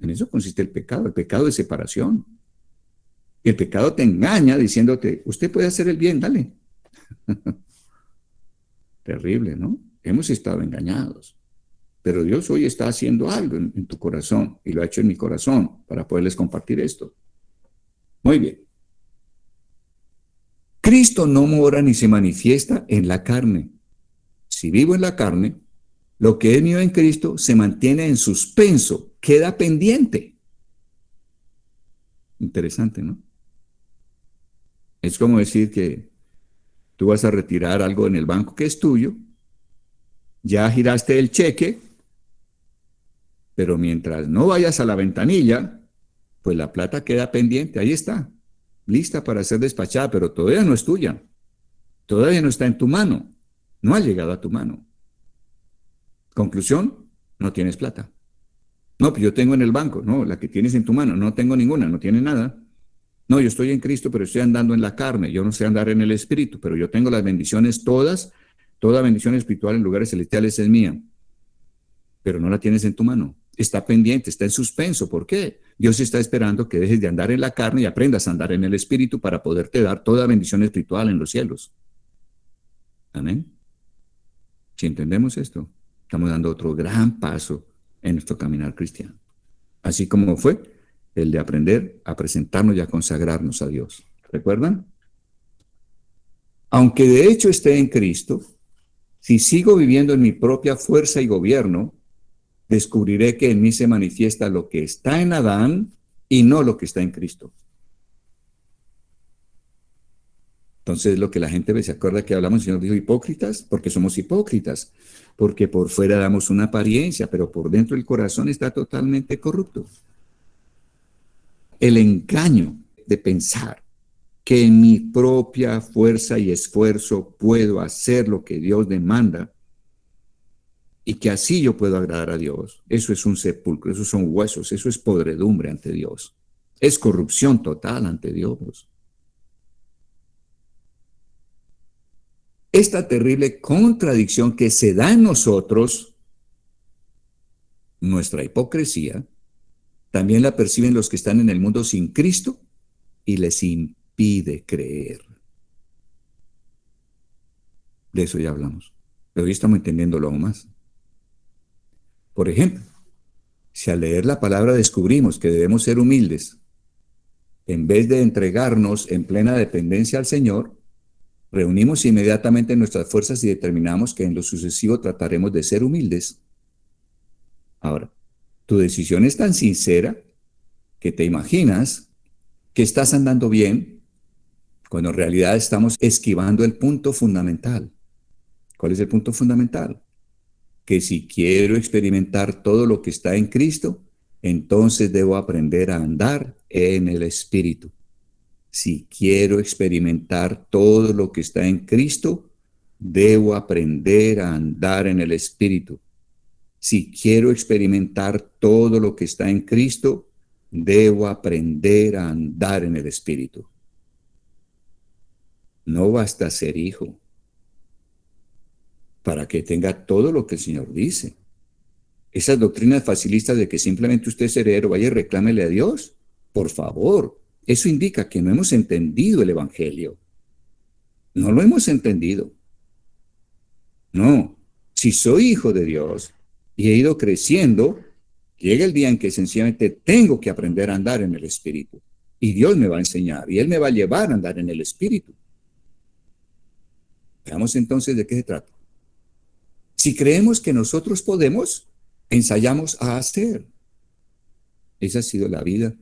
En eso consiste el pecado de separación. El pecado te engaña diciéndote, usted puede hacer el bien, dale. Terrible, ¿no? Hemos estado engañados. Pero Dios hoy está haciendo algo en tu corazón y lo ha hecho en mi corazón para poderles compartir esto. Muy bien. Cristo no mora ni se manifiesta en la carne. Si vivo en la carne, lo que es mío en Cristo se mantiene en suspenso, queda pendiente. Interesante, ¿no? Es como decir que tú vas a retirar algo en el banco que es tuyo, ya giraste el cheque, pero mientras no vayas a la ventanilla, pues la plata queda pendiente, ahí está, lista para ser despachada, pero todavía no es tuya, todavía no está en tu mano, no ha llegado a tu mano. Conclusión, no tienes plata. No, pues yo tengo en el banco, no, la que tienes en tu mano, no tengo ninguna, no tiene nada. No, yo estoy en Cristo, pero estoy andando en la carne, yo no sé andar en el Espíritu, pero yo tengo las bendiciones todas, toda bendición espiritual en lugares celestiales es mía, pero no la tienes en tu mano. Está pendiente, está en suspenso. ¿Por qué? Dios está esperando que dejes de andar en la carne y aprendas a andar en el Espíritu para poderte dar toda bendición espiritual en los cielos. Amén. Si entendemos esto, estamos dando otro gran paso en nuestro caminar cristiano. Así como fue el de aprender a presentarnos y a consagrarnos a Dios. ¿Recuerdan? Aunque de hecho esté en Cristo, si sigo viviendo en mi propia fuerza y gobierno, descubriré que en mí se manifiesta lo que está en Adán y no lo que está en Cristo. Entonces, lo que la gente ve, ¿se acuerda que hablamos, el Señor dijo hipócritas? Porque somos hipócritas, porque por fuera damos una apariencia, pero por dentro el corazón está totalmente corrupto. El engaño de pensar que en mi propia fuerza y esfuerzo puedo hacer lo que Dios demanda y que así yo puedo agradar a Dios, eso es un sepulcro, esos son huesos, eso es podredumbre ante Dios, es corrupción total ante Dios. Esta terrible contradicción que se da en nosotros, nuestra hipocresía, también la perciben los que están en el mundo sin Cristo y les impide creer. De eso ya hablamos, pero hoy estamos entendiéndolo aún más. Por ejemplo, si al leer la palabra descubrimos que debemos ser humildes, en vez de entregarnos en plena dependencia al Señor, reunimos inmediatamente nuestras fuerzas y determinamos que en lo sucesivo trataremos de ser humildes. Ahora, tu decisión es tan sincera que te imaginas que estás andando bien cuando en realidad estamos esquivando el punto fundamental. ¿Cuál es el punto fundamental? Que si quiero experimentar todo lo que está en Cristo, entonces debo aprender a andar en el Espíritu. Si quiero experimentar todo lo que está en Cristo, debo aprender a andar en el Espíritu. Si quiero experimentar todo lo que está en Cristo, Debo aprender a andar en el Espíritu. No basta ser hijo para que tenga todo lo que el Señor dice. Esas doctrinas facilistas de que simplemente usted es heredero, vaya y reclámele a Dios. Por favor, eso indica que no hemos entendido el Evangelio. No lo hemos entendido. No, si soy hijo de Dios y he ido creciendo, llega el día en que sencillamente tengo que aprender a andar en el Espíritu. Y Dios me va a enseñar y Él me va a llevar a andar en el Espíritu. Veamos entonces de qué se trata. Si creemos que nosotros podemos, ensayamos a hacer. Esa ha sido la vida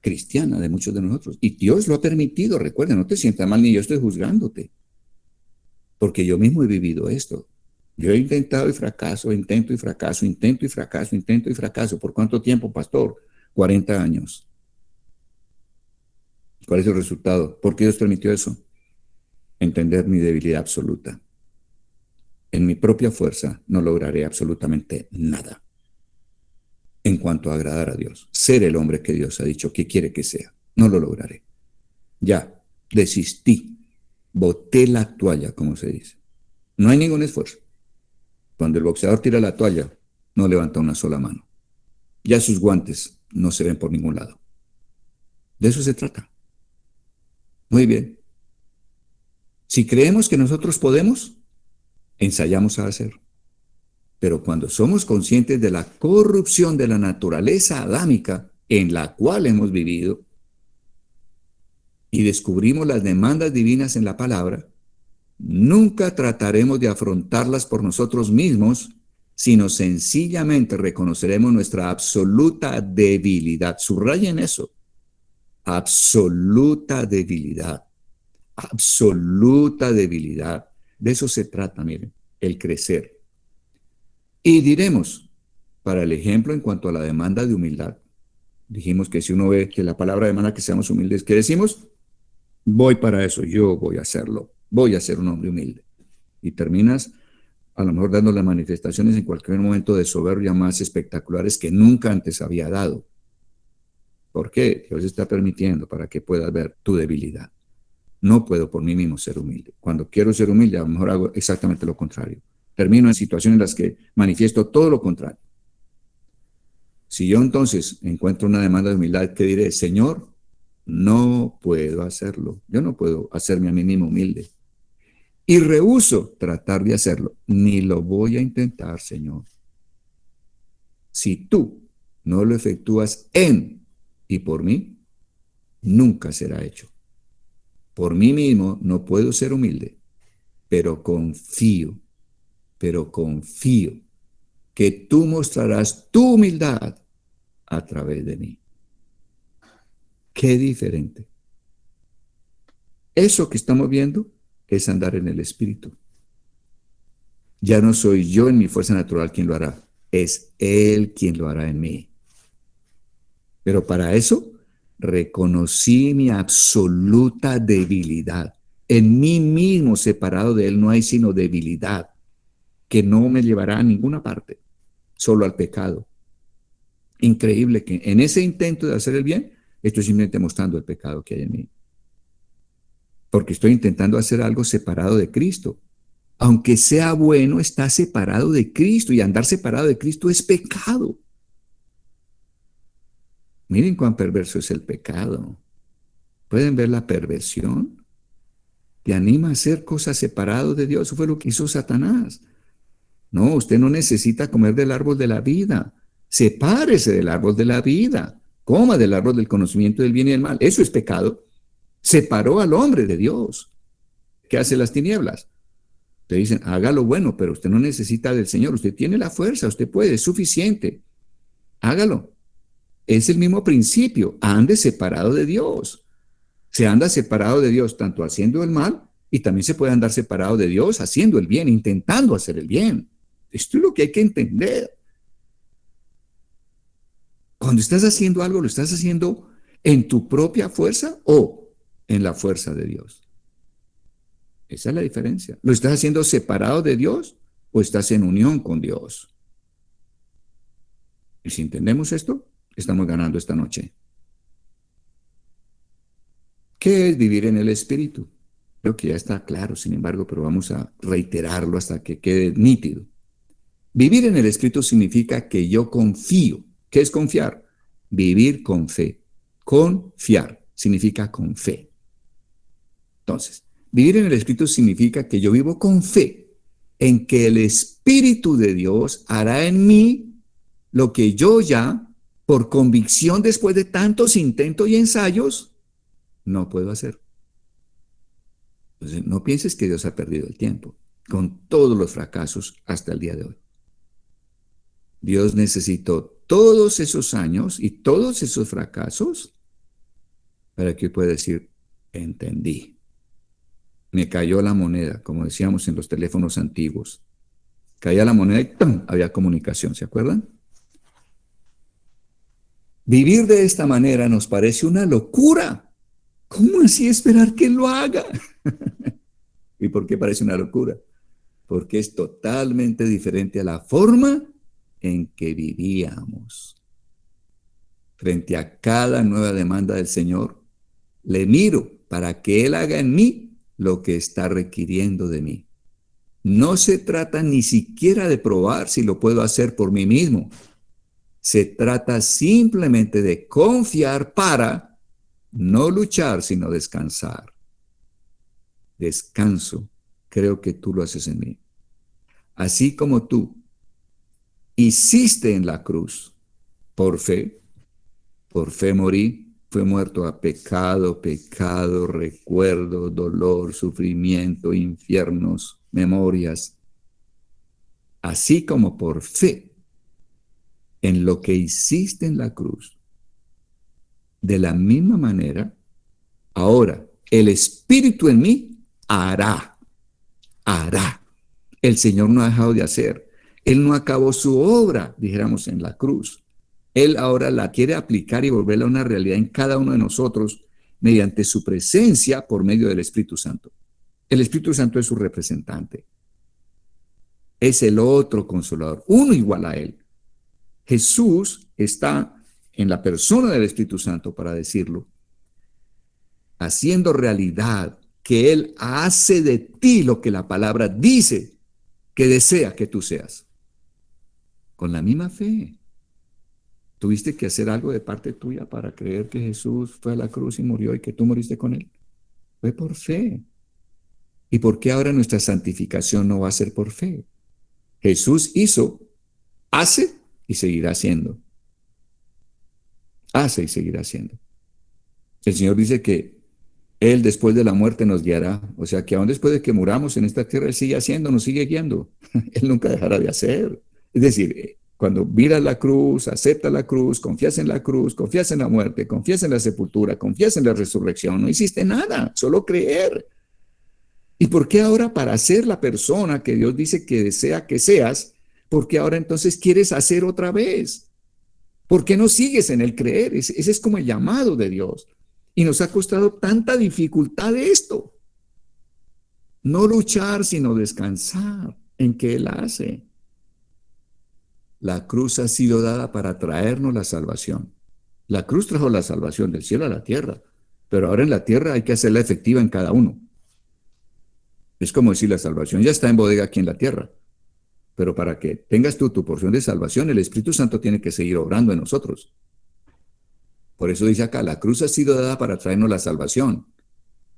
cristiana de muchos de nosotros. Y Dios lo ha permitido. Recuerda, no te sientas mal ni yo estoy juzgándote. Porque yo mismo he vivido esto. Yo he intentado y fracaso, intento y fracaso, intento y fracaso, intento y fracaso. ¿Por cuánto tiempo, pastor? 40 años. ¿Cuál es el resultado? ¿Por qué Dios permitió eso? Entender mi debilidad absoluta. En mi propia fuerza no lograré absolutamente nada en cuanto a agradar a Dios. Ser el hombre que Dios ha dicho que quiere que sea. No lo lograré. Ya, desistí. Boté la toalla, como se dice. No hay ningún esfuerzo. Cuando el boxeador tira la toalla, no levanta una sola mano. Ya sus guantes no se ven por ningún lado. De eso se trata. Muy bien. Si creemos que nosotros podemos, ensayamos a hacer. Pero cuando somos conscientes de la corrupción de la naturaleza adámica en la cual hemos vivido y descubrimos las demandas divinas en la palabra, nunca trataremos de afrontarlas por nosotros mismos, sino sencillamente reconoceremos nuestra absoluta debilidad. Subrayen eso. Absoluta debilidad. Absoluta debilidad. De eso se trata, miren, el crecer. Y diremos, para el ejemplo en cuanto a la demanda de humildad, dijimos que si uno ve que la palabra demanda que seamos humildes, ¿qué decimos? Voy para eso, yo voy a hacerlo, voy a ser un hombre humilde. Y terminas a lo mejor dando las manifestaciones en cualquier momento de soberbia más espectaculares que nunca antes había dado. ¿Por qué? Dios está permitiendo para que puedas ver tu debilidad. No puedo por mí mismo ser humilde. Cuando quiero ser humilde, a lo mejor hago exactamente lo contrario. Termino en situaciones en las que manifiesto todo lo contrario. Si yo entonces encuentro una demanda de humildad, ¿qué diré? Señor, no puedo hacerlo. Yo no puedo hacerme a mí mismo humilde. Y rehúso tratar de hacerlo. Ni lo voy a intentar, Señor. Si tú no lo efectúas en y por mí, nunca será hecho. Por mí mismo no puedo ser humilde, pero confío que tú mostrarás tu humildad a través de mí. Qué diferente. Eso que estamos viendo es andar en el Espíritu. Ya no soy yo en mi fuerza natural quien lo hará, es Él quien lo hará en mí. Pero para eso reconocí mi absoluta debilidad. En mí mismo, separado de Él, no hay sino debilidad que no me llevará a ninguna parte, solo al pecado. Increíble que en ese intento de hacer el bien, estoy simplemente mostrando el pecado que hay en mí. Porque estoy intentando hacer algo separado de Cristo. Aunque sea bueno, está separado de Cristo y andar separado de Cristo es pecado. Miren cuán perverso es el pecado. ¿Pueden ver la perversión? Te anima a hacer cosas separadas de Dios. Eso fue lo que hizo Satanás. No, usted no necesita comer del árbol de la vida. Sepárese del árbol de la vida. Coma del árbol del conocimiento del bien y del mal. Eso es pecado. Separó al hombre de Dios. ¿Qué hace las tinieblas? Te dicen, haga lo bueno, pero usted no necesita del Señor. Usted tiene la fuerza, usted puede, es suficiente. Hágalo. Es el mismo principio. Ande separado de Dios. Se anda separado de Dios tanto haciendo el mal y también se puede andar separado de Dios haciendo el bien, intentando hacer el bien. Esto es lo que hay que entender. Cuando estás haciendo algo, ¿lo estás haciendo en tu propia fuerza o en la fuerza de Dios? Esa es la diferencia. ¿Lo estás haciendo separado de Dios o estás en unión con Dios? Y si entendemos esto, estamos ganando esta noche. ¿Qué es vivir en el Espíritu? Creo que ya está claro, sin embargo, pero vamos a reiterarlo hasta que quede nítido. Vivir en el Espíritu significa que yo confío. ¿Qué es confiar? Vivir con fe. Confiar significa con fe. Entonces, vivir en el Espíritu significa que yo vivo con fe en que el Espíritu de Dios hará en mí lo que yo ya, por convicción después de tantos intentos y ensayos, no puedo hacer. Entonces, no pienses que Dios ha perdido el tiempo con todos los fracasos hasta el día de hoy. Dios necesitó todos esos años y todos esos fracasos para que pueda decir, entendí. Me cayó la moneda, como decíamos en los teléfonos antiguos. Caía la moneda y ¡pum!, había comunicación, ¿se acuerdan? Vivir de esta manera nos parece una locura. ¿Cómo así esperar que Él lo haga? ¿Y por qué parece una locura? Porque es totalmente diferente a la forma en que vivíamos. Frente a cada nueva demanda del Señor, le miro para que Él haga en mí lo que está requiriendo de mí. No se trata ni siquiera de probar si lo puedo hacer por mí mismo. Se trata simplemente de confiar para no luchar, sino descansar. Descanso, creo que tú lo haces en mí. Así como tú hiciste en la cruz, por fe morí, fue muerto a pecado, recuerdo, dolor, sufrimiento, infiernos, memorias. Así como por fe en lo que hiciste en la cruz, de la misma manera, ahora el Espíritu en mí hará. El Señor no ha dejado de hacer. Él no acabó su obra, dijéramos, en la cruz. Él ahora la quiere aplicar y volverla a una realidad en cada uno de nosotros mediante su presencia por medio del Espíritu Santo. El Espíritu Santo es su representante. Es el otro consolador, uno igual a Él. Jesús está en la persona del Espíritu Santo, para decirlo, haciendo realidad que Él hace de ti lo que la palabra dice que desea que tú seas. Con la misma fe. ¿Tuviste que hacer algo de parte tuya para creer que Jesús fue a la cruz y murió y que tú moriste con Él? Fue por fe. ¿Y por qué ahora nuestra santificación no va a ser por fe? Jesús hizo, hace y seguirá haciendo. Hace y seguirá haciendo. El Señor dice que Él después de la muerte nos guiará. O sea que aún después de que muramos en esta tierra, Él sigue haciendo, nos sigue guiando. Él nunca dejará de hacer. Es decir, cuando miras la cruz, aceptas la cruz, confías en la cruz, confías en la muerte, confías en la sepultura, confías en la resurrección, no hiciste nada, solo creer. ¿Y por qué ahora, para ser la persona que Dios dice que desea que seas, por qué ahora entonces quieres hacer otra vez? ¿Por qué no sigues en el creer? Ese es como el llamado de Dios. Y nos ha costado tanta dificultad esto. No luchar, sino descansar en que Él hace. La cruz ha sido dada para traernos la salvación. La cruz trajo la salvación del cielo a la tierra, pero ahora en la tierra hay que hacerla efectiva en cada uno. Es como decir, la salvación ya está en bodega aquí en la tierra, pero para que tengas tú tu porción de salvación, el Espíritu Santo tiene que seguir obrando en nosotros. Por eso dice acá, la cruz ha sido dada para traernos la salvación.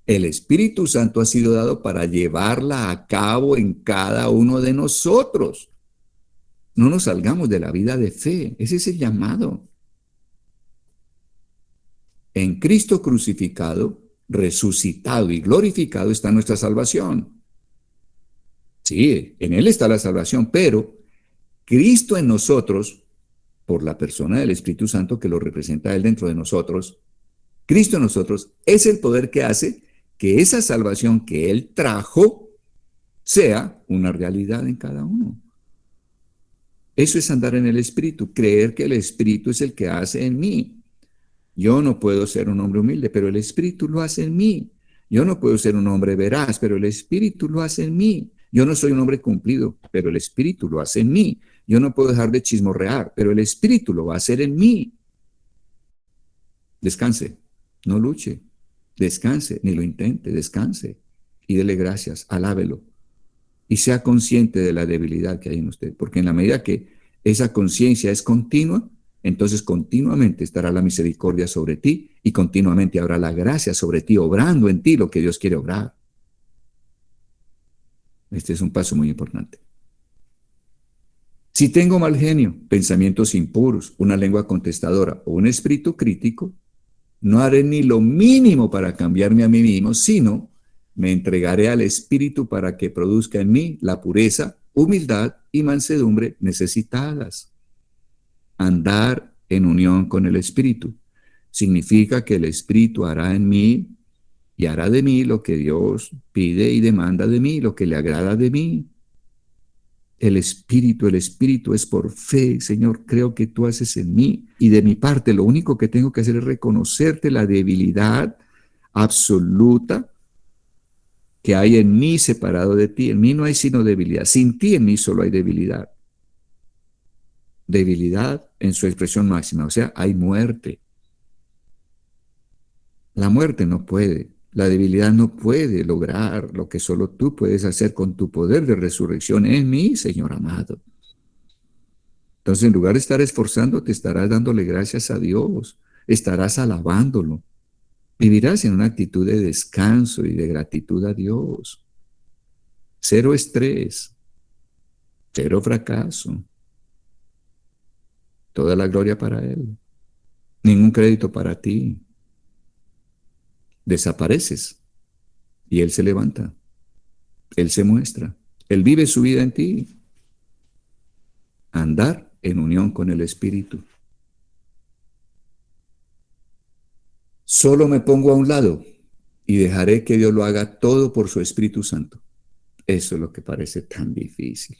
El Espíritu Santo ha sido dado para llevarla a cabo en cada uno de nosotros. No nos salgamos de la vida de fe. Ese es el llamado. En Cristo crucificado, resucitado y glorificado está nuestra salvación. Sí, en Él está la salvación, pero Cristo en nosotros, por la persona del Espíritu Santo que lo representa a Él dentro de nosotros, Cristo en nosotros es el poder que hace que esa salvación que Él trajo sea una realidad en cada uno. Eso es andar en el Espíritu, creer que el Espíritu es el que hace en mí. Yo no puedo ser un hombre humilde, pero el Espíritu lo hace en mí. Yo no puedo ser un hombre veraz, pero el Espíritu lo hace en mí. Yo no soy un hombre cumplido, pero el Espíritu lo hace en mí. Yo no puedo dejar de chismorrear, pero el Espíritu lo va a hacer en mí. Descanse, no luche, descanse, ni lo intente, descanse y dele gracias, alábelo y sea consciente de la debilidad que hay en usted, porque en la medida que esa conciencia es continua, entonces continuamente estará la misericordia sobre ti y continuamente habrá la gracia sobre ti, obrando en ti lo que Dios quiere obrar. Este es un paso muy importante. Si tengo mal genio, pensamientos impuros, una lengua contestadora o un espíritu crítico, no haré ni lo mínimo para cambiarme a mí mismo, sino me entregaré al Espíritu para que produzca en mí la pureza, humildad y mansedumbre necesitadas. Andar en unión con el Espíritu significa que el Espíritu hará en mí y hará de mí lo que Dios pide y demanda de mí, lo que le agrada de mí. El Espíritu es por fe. Señor, creo que tú haces en mí y de mi parte lo único que tengo que hacer es reconocerte la debilidad absoluta que hay en mí separado de ti. En mí no hay sino debilidad. Sin ti en mí solo hay debilidad. Debilidad en su expresión máxima, o sea, hay muerte. La muerte no puede, la debilidad no puede lograr lo que solo tú puedes hacer con tu poder de resurrección en mí, Señor amado. Entonces, en lugar de estar esforzándote, estarás dándole gracias a Dios, estarás alabándolo. Vivirás en una actitud de descanso y de gratitud a Dios. Cero estrés, cero fracaso. Toda la gloria para Él. Ningún crédito para ti. Desapareces y Él se levanta. Él se muestra. Él vive su vida en ti. Andar en unión con el Espíritu. Solo me pongo a un lado y dejaré que Dios lo haga todo por su Espíritu Santo. Eso es lo que parece tan difícil.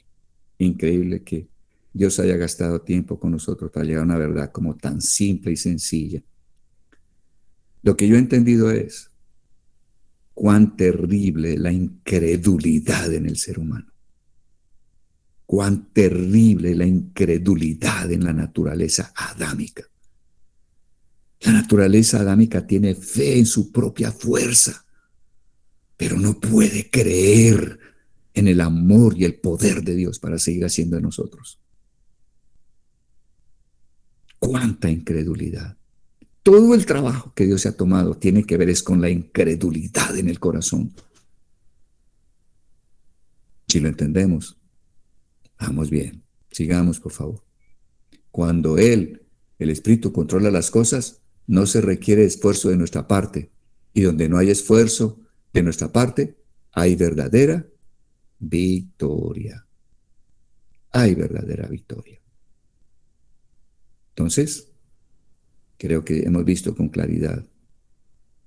Increíble que Dios haya gastado tiempo con nosotros para llegar a una verdad como tan simple y sencilla. Lo que yo he entendido es cuán terrible la incredulidad en el ser humano. Cuán terrible la incredulidad en la naturaleza adámica. La naturaleza adámica tiene fe en su propia fuerza, pero no puede creer en el amor y el poder de Dios para seguir haciendo de nosotros. ¡Cuánta incredulidad! Todo el trabajo que Dios se ha tomado tiene que ver es con la incredulidad en el corazón. Si lo entendemos, vamos bien. Sigamos, por favor. Cuando el Espíritu controla las cosas, no se requiere esfuerzo de nuestra parte. Y donde no hay esfuerzo de nuestra parte, hay verdadera victoria. Hay verdadera victoria. Entonces, creo que hemos visto con claridad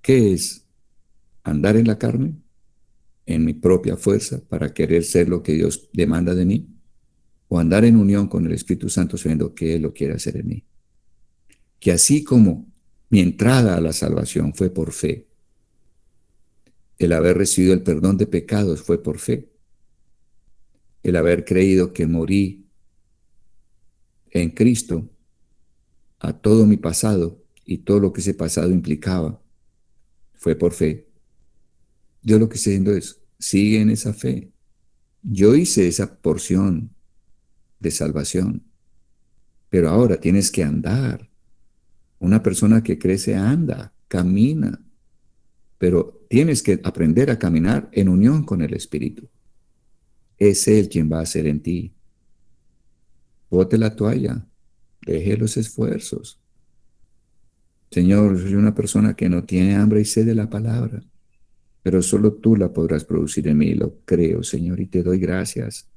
qué es andar en la carne, en mi propia fuerza, para querer ser lo que Dios demanda de mí, o andar en unión con el Espíritu Santo sabiendo que Él lo quiere hacer en mí. Que así como mi entrada a la salvación fue por fe, el haber recibido el perdón de pecados fue por fe, el haber creído que morí en Cristo a todo mi pasado y todo lo que ese pasado implicaba fue por fe. Yo lo que estoy diciendo es, sigue en esa fe. Yo hice esa porción de salvación, pero ahora tienes que andar. Una persona que crece anda, camina, pero tienes que aprender a caminar en unión con el Espíritu. Es Él quien va a hacer en ti. Bote la toalla, deje los esfuerzos. Señor, soy una persona que no tiene hambre y sed de la palabra, pero solo tú la podrás producir en mí. Lo creo, Señor, y te doy gracias.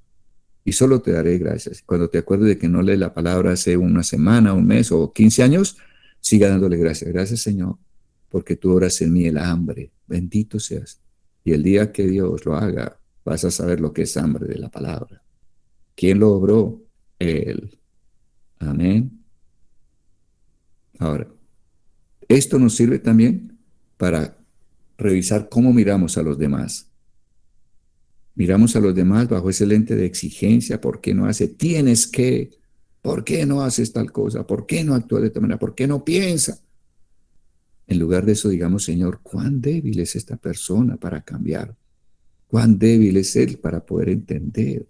Y solo te daré gracias. Cuando te acuerdes de que no lees la palabra hace una semana, un mes o 15 años, siga dándole gracias. Gracias, Señor, porque tú obras en mí el hambre. Bendito seas. Y el día que Dios lo haga, vas a saber lo que es hambre de la palabra. ¿Quién lo obró? Él. Amén. Ahora, esto nos sirve también para revisar cómo miramos a los demás. Miramos a los demás bajo ese lente de exigencia. ¿Por qué no hace? Tienes que. ¿Por qué no haces tal cosa? ¿Por qué no actúa de esta manera? ¿Por qué no piensa? En lugar de eso, digamos, Señor, cuán débil es esta persona para cambiar. Cuán débil es él para poder entender.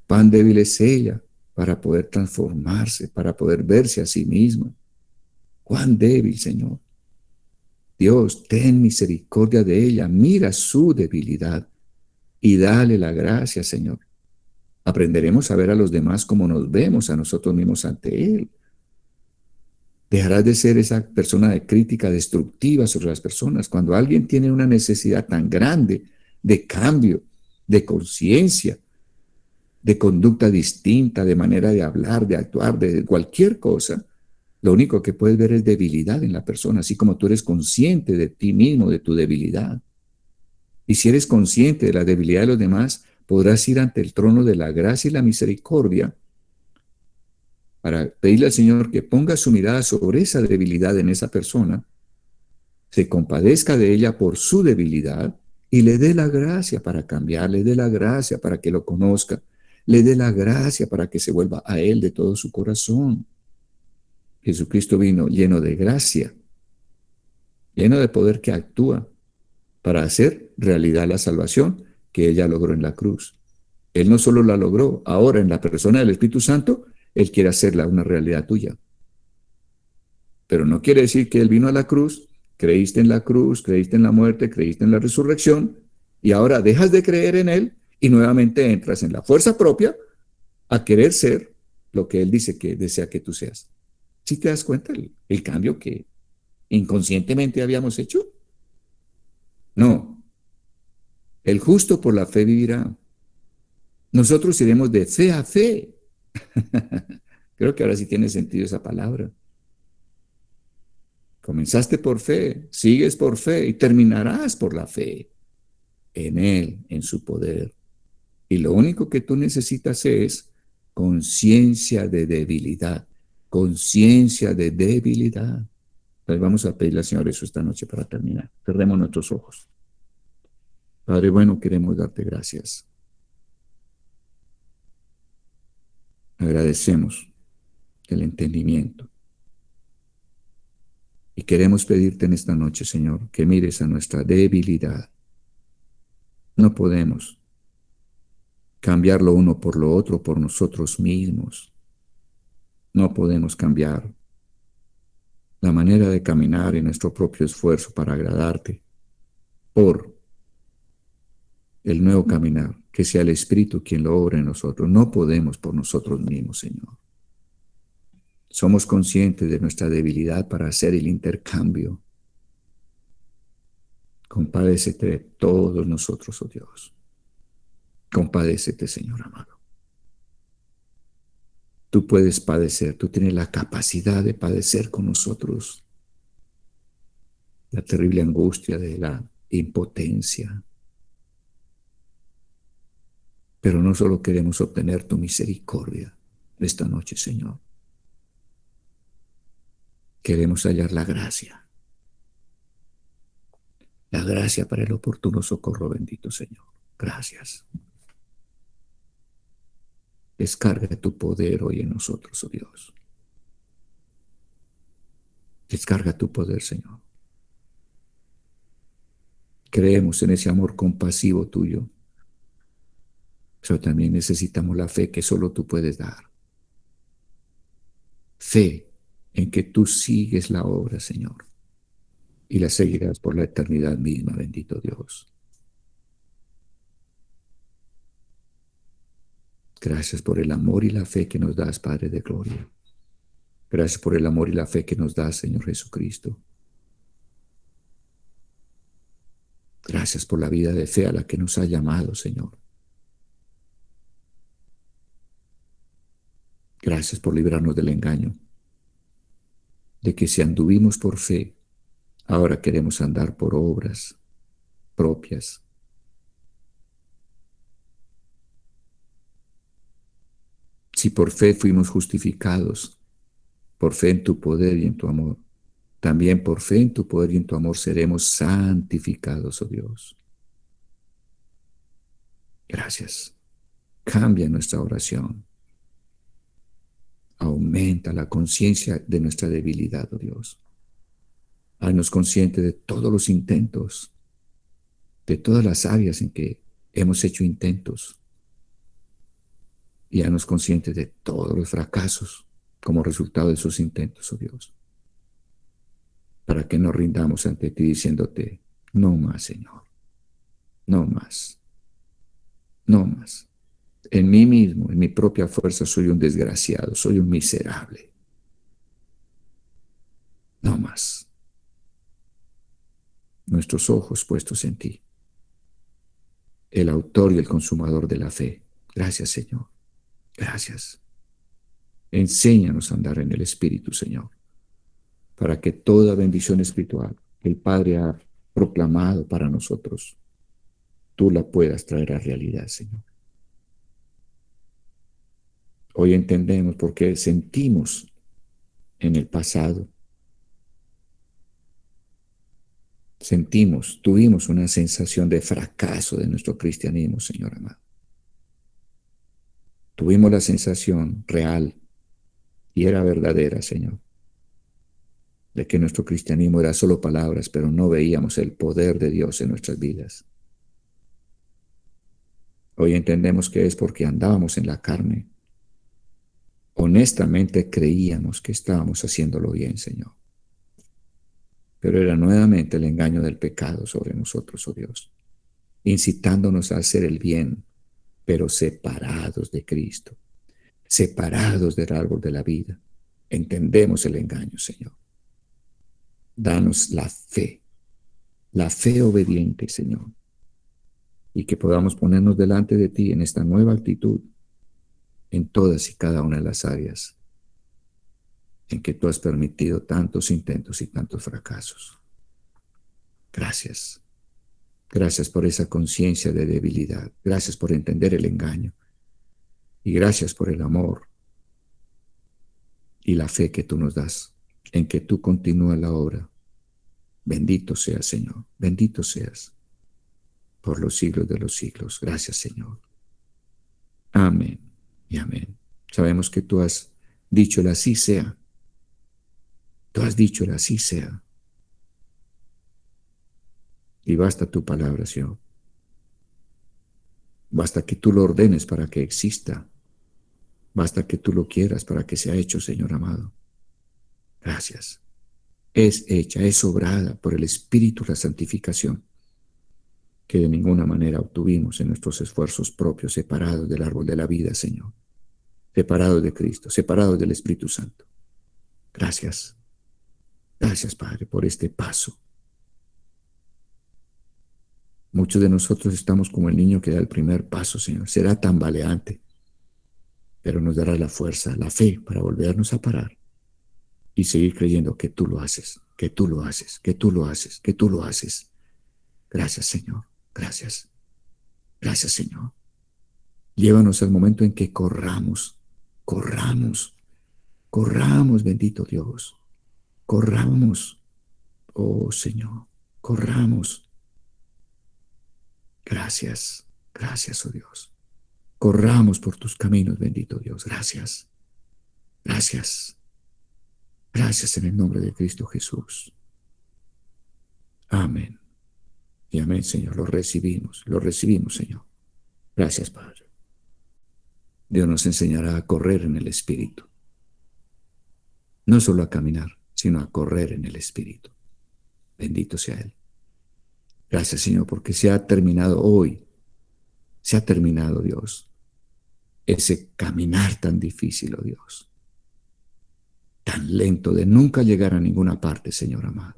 Cuán débil es ella para poder transformarse, para poder verse a sí misma. Cuán débil, Señor. Dios, ten misericordia de ella. Mira su debilidad y dale la gracia, Señor. Aprenderemos a ver a los demás como nos vemos a nosotros mismos ante Él. Dejarás de ser esa persona de crítica destructiva sobre las personas. Cuando alguien tiene una necesidad tan grande de cambio, de conciencia, de conducta distinta, de manera de hablar, de actuar, de cualquier cosa, lo único que puedes ver es debilidad en la persona, así como tú eres consciente de ti mismo, de tu debilidad. Y si eres consciente de la debilidad de los demás, podrás ir ante el trono de la gracia y la misericordia para pedirle al Señor que ponga su mirada sobre esa debilidad en esa persona, se compadezca de ella por su debilidad y le dé la gracia para cambiar, le dé la gracia para que lo conozca, le dé la gracia para que se vuelva a Él de todo su corazón. Jesucristo vino lleno de gracia, lleno de poder que actúa para hacer realidad la salvación que ella logró en la cruz. Él no solo la logró, ahora en la persona del Espíritu Santo, Él quiere hacerla una realidad tuya. Pero no quiere decir que Él vino a la cruz, creíste en la cruz, creíste en la muerte, creíste en la resurrección, y ahora dejas de creer en Él y nuevamente entras en la fuerza propia a querer ser lo que Él dice que desea que tú seas. ¿Sí te das cuenta el cambio que inconscientemente habíamos hecho? No, el justo por la fe vivirá. Nosotros iremos de fe a fe. Creo que ahora sí tiene sentido esa palabra. Comenzaste por fe, sigues por fe y terminarás por la fe en Él, en su poder. Y lo único que tú necesitas es conciencia de debilidad, conciencia de debilidad. Pues vamos a pedirle al Señor eso esta noche para terminar. Cerremos nuestros ojos. Padre bueno, queremos darte gracias. Agradecemos el entendimiento. Y queremos pedirte en esta noche, Señor, que mires a nuestra debilidad. No podemos cambiar lo uno por lo otro por nosotros mismos. No podemos cambiar la manera de caminar en nuestro propio esfuerzo para agradarte por el nuevo caminar, que sea el Espíritu quien lo obra en nosotros. No podemos por nosotros mismos, Señor. Somos conscientes de nuestra debilidad para hacer el intercambio. Compadécete de todos nosotros, oh Dios. Compadécete, Señor amado. Tú puedes padecer, tú tienes la capacidad de padecer con nosotros la terrible angustia de la impotencia. Pero no solo queremos obtener tu misericordia esta noche, Señor. Queremos hallar la gracia para el oportuno socorro, bendito Señor. Gracias. Descarga tu poder hoy en nosotros, oh Dios. Descarga tu poder, Señor. Creemos en ese amor compasivo tuyo, pero también necesitamos la fe que solo tú puedes dar. Fe en que tú sigues la obra, Señor, y la seguirás por la eternidad misma, bendito Dios. Gracias por el amor y la fe que nos das, Padre de gloria. Gracias por el amor y la fe que nos das, Señor Jesucristo. Gracias por la vida de fe a la que nos ha llamado, Señor. Gracias por librarnos del engaño, de que si anduvimos por fe, ahora queremos andar por obras propias. Si por fe fuimos justificados, por fe en tu poder y en tu amor, también por fe en tu poder y en tu amor seremos santificados, oh Dios. Gracias. Cambia nuestra oración. Aumenta la conciencia de nuestra debilidad, oh Dios. Haznos conscientes de todos los intentos, de todas las áreas en que hemos hecho intentos, y haznos conscientes de todos los fracasos como resultado de esos intentos, oh Dios, para que nos rindamos ante ti diciéndote, no más, Señor, no más, no más. En mí mismo, en mi propia fuerza, soy un desgraciado, soy un miserable. No más. Nuestros ojos puestos en ti, el autor y el consumador de la fe. Gracias, Señor. Gracias. Enséñanos a andar en el Espíritu, Señor, para que toda bendición espiritual que el Padre ha proclamado para nosotros, tú la puedas traer a realidad, Señor. Hoy entendemos por qué sentimos en el pasado, tuvimos una sensación de fracaso de nuestro cristianismo, Señor amado. Tuvimos la sensación real y era verdadera, Señor, de que nuestro cristianismo era solo palabras, pero no veíamos el poder de Dios en nuestras vidas. Hoy entendemos que es porque andábamos en la carne. Honestamente creíamos que estábamos haciéndolo bien, Señor. Pero era nuevamente el engaño del pecado sobre nosotros, oh Dios, incitándonos a hacer el bien, pero separados de Cristo, separados del árbol de la vida. Entendemos el engaño, Señor. Danos la fe obediente, Señor, y que podamos ponernos delante de ti en esta nueva actitud en todas y cada una de las áreas en que tú has permitido tantos intentos y tantos fracasos. Gracias. Gracias por esa conciencia de debilidad. Gracias por entender el engaño. Y gracias por el amor y la fe que tú nos das, en que tú continúas la obra. Bendito seas, Señor. Bendito seas por los siglos de los siglos. Gracias, Señor. Amén y amén. Sabemos que tú has dicho el así sea. Tú has dicho el así sea. Y basta tu palabra, Señor. Basta que tú lo ordenes para que exista. Basta que tú lo quieras para que sea hecho, Señor amado. Gracias. Es hecha, es obrada por el Espíritu la santificación, que de ninguna manera obtuvimos en nuestros esfuerzos propios, separados del árbol de la vida, Señor. Separados de Cristo, separados del Espíritu Santo. Gracias. Gracias, Padre, por este paso. Muchos de nosotros estamos como el niño que da el primer paso, Señor. Será tambaleante, pero nos dará la fuerza, la fe para volvernos a parar y seguir creyendo que tú lo haces, que tú lo haces, que tú lo haces, que tú lo haces. Gracias, Señor. Gracias. Gracias, Señor. Llévanos al momento en que corramos, bendito Dios. Corramos, oh Señor, corramos. Gracias, gracias, oh Dios. Corramos por tus caminos, bendito Dios. Gracias, gracias, gracias en el nombre de Cristo Jesús. Amén. Y amén, Señor. Lo recibimos, Señor. Gracias, Padre. Dios nos enseñará a correr en el Espíritu. No solo a caminar, sino a correr en el Espíritu. Bendito sea Él. Gracias, Señor, porque se ha terminado hoy. Se ha terminado, Dios, ese caminar tan difícil, oh Dios, tan lento de nunca llegar a ninguna parte, Señor amado,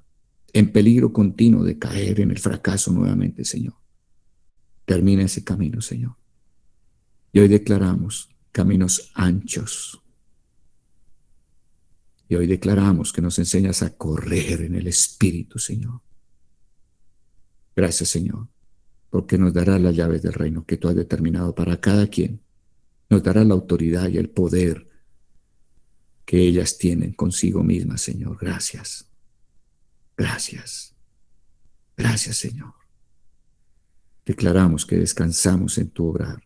en peligro continuo de caer en el fracaso nuevamente, Señor. Termina ese camino, Señor. Y hoy declaramos caminos anchos. Y hoy declaramos que nos enseñas a correr en el Espíritu, Señor. Gracias, Señor, porque nos darás las llaves del reino que tú has determinado para cada quien. Nos darás la autoridad y el poder que ellas tienen consigo mismas, Señor. Gracias. Gracias. Gracias, Señor. Declaramos que descansamos en tu obrar.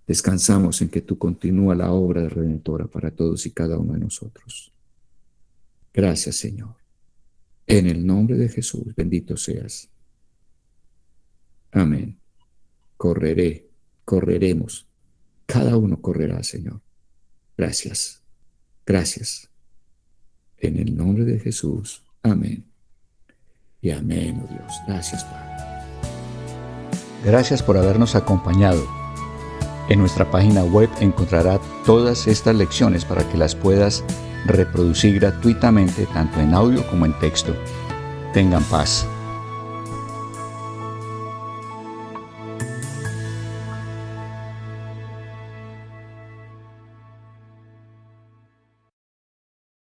Descansamos en que tú continúas la obra redentora para todos y cada uno de nosotros. Gracias, Señor. En el nombre de Jesús, bendito seas. Amén. Correremos. Cada uno correrá, Señor. Gracias. Gracias. En el nombre de Jesús. Amén. Y amén, oh Dios. Gracias, Padre. Gracias por habernos acompañado. En nuestra página web encontrará todas estas lecciones para que las puedas reproducir gratuitamente tanto en audio como en texto. Tengan paz.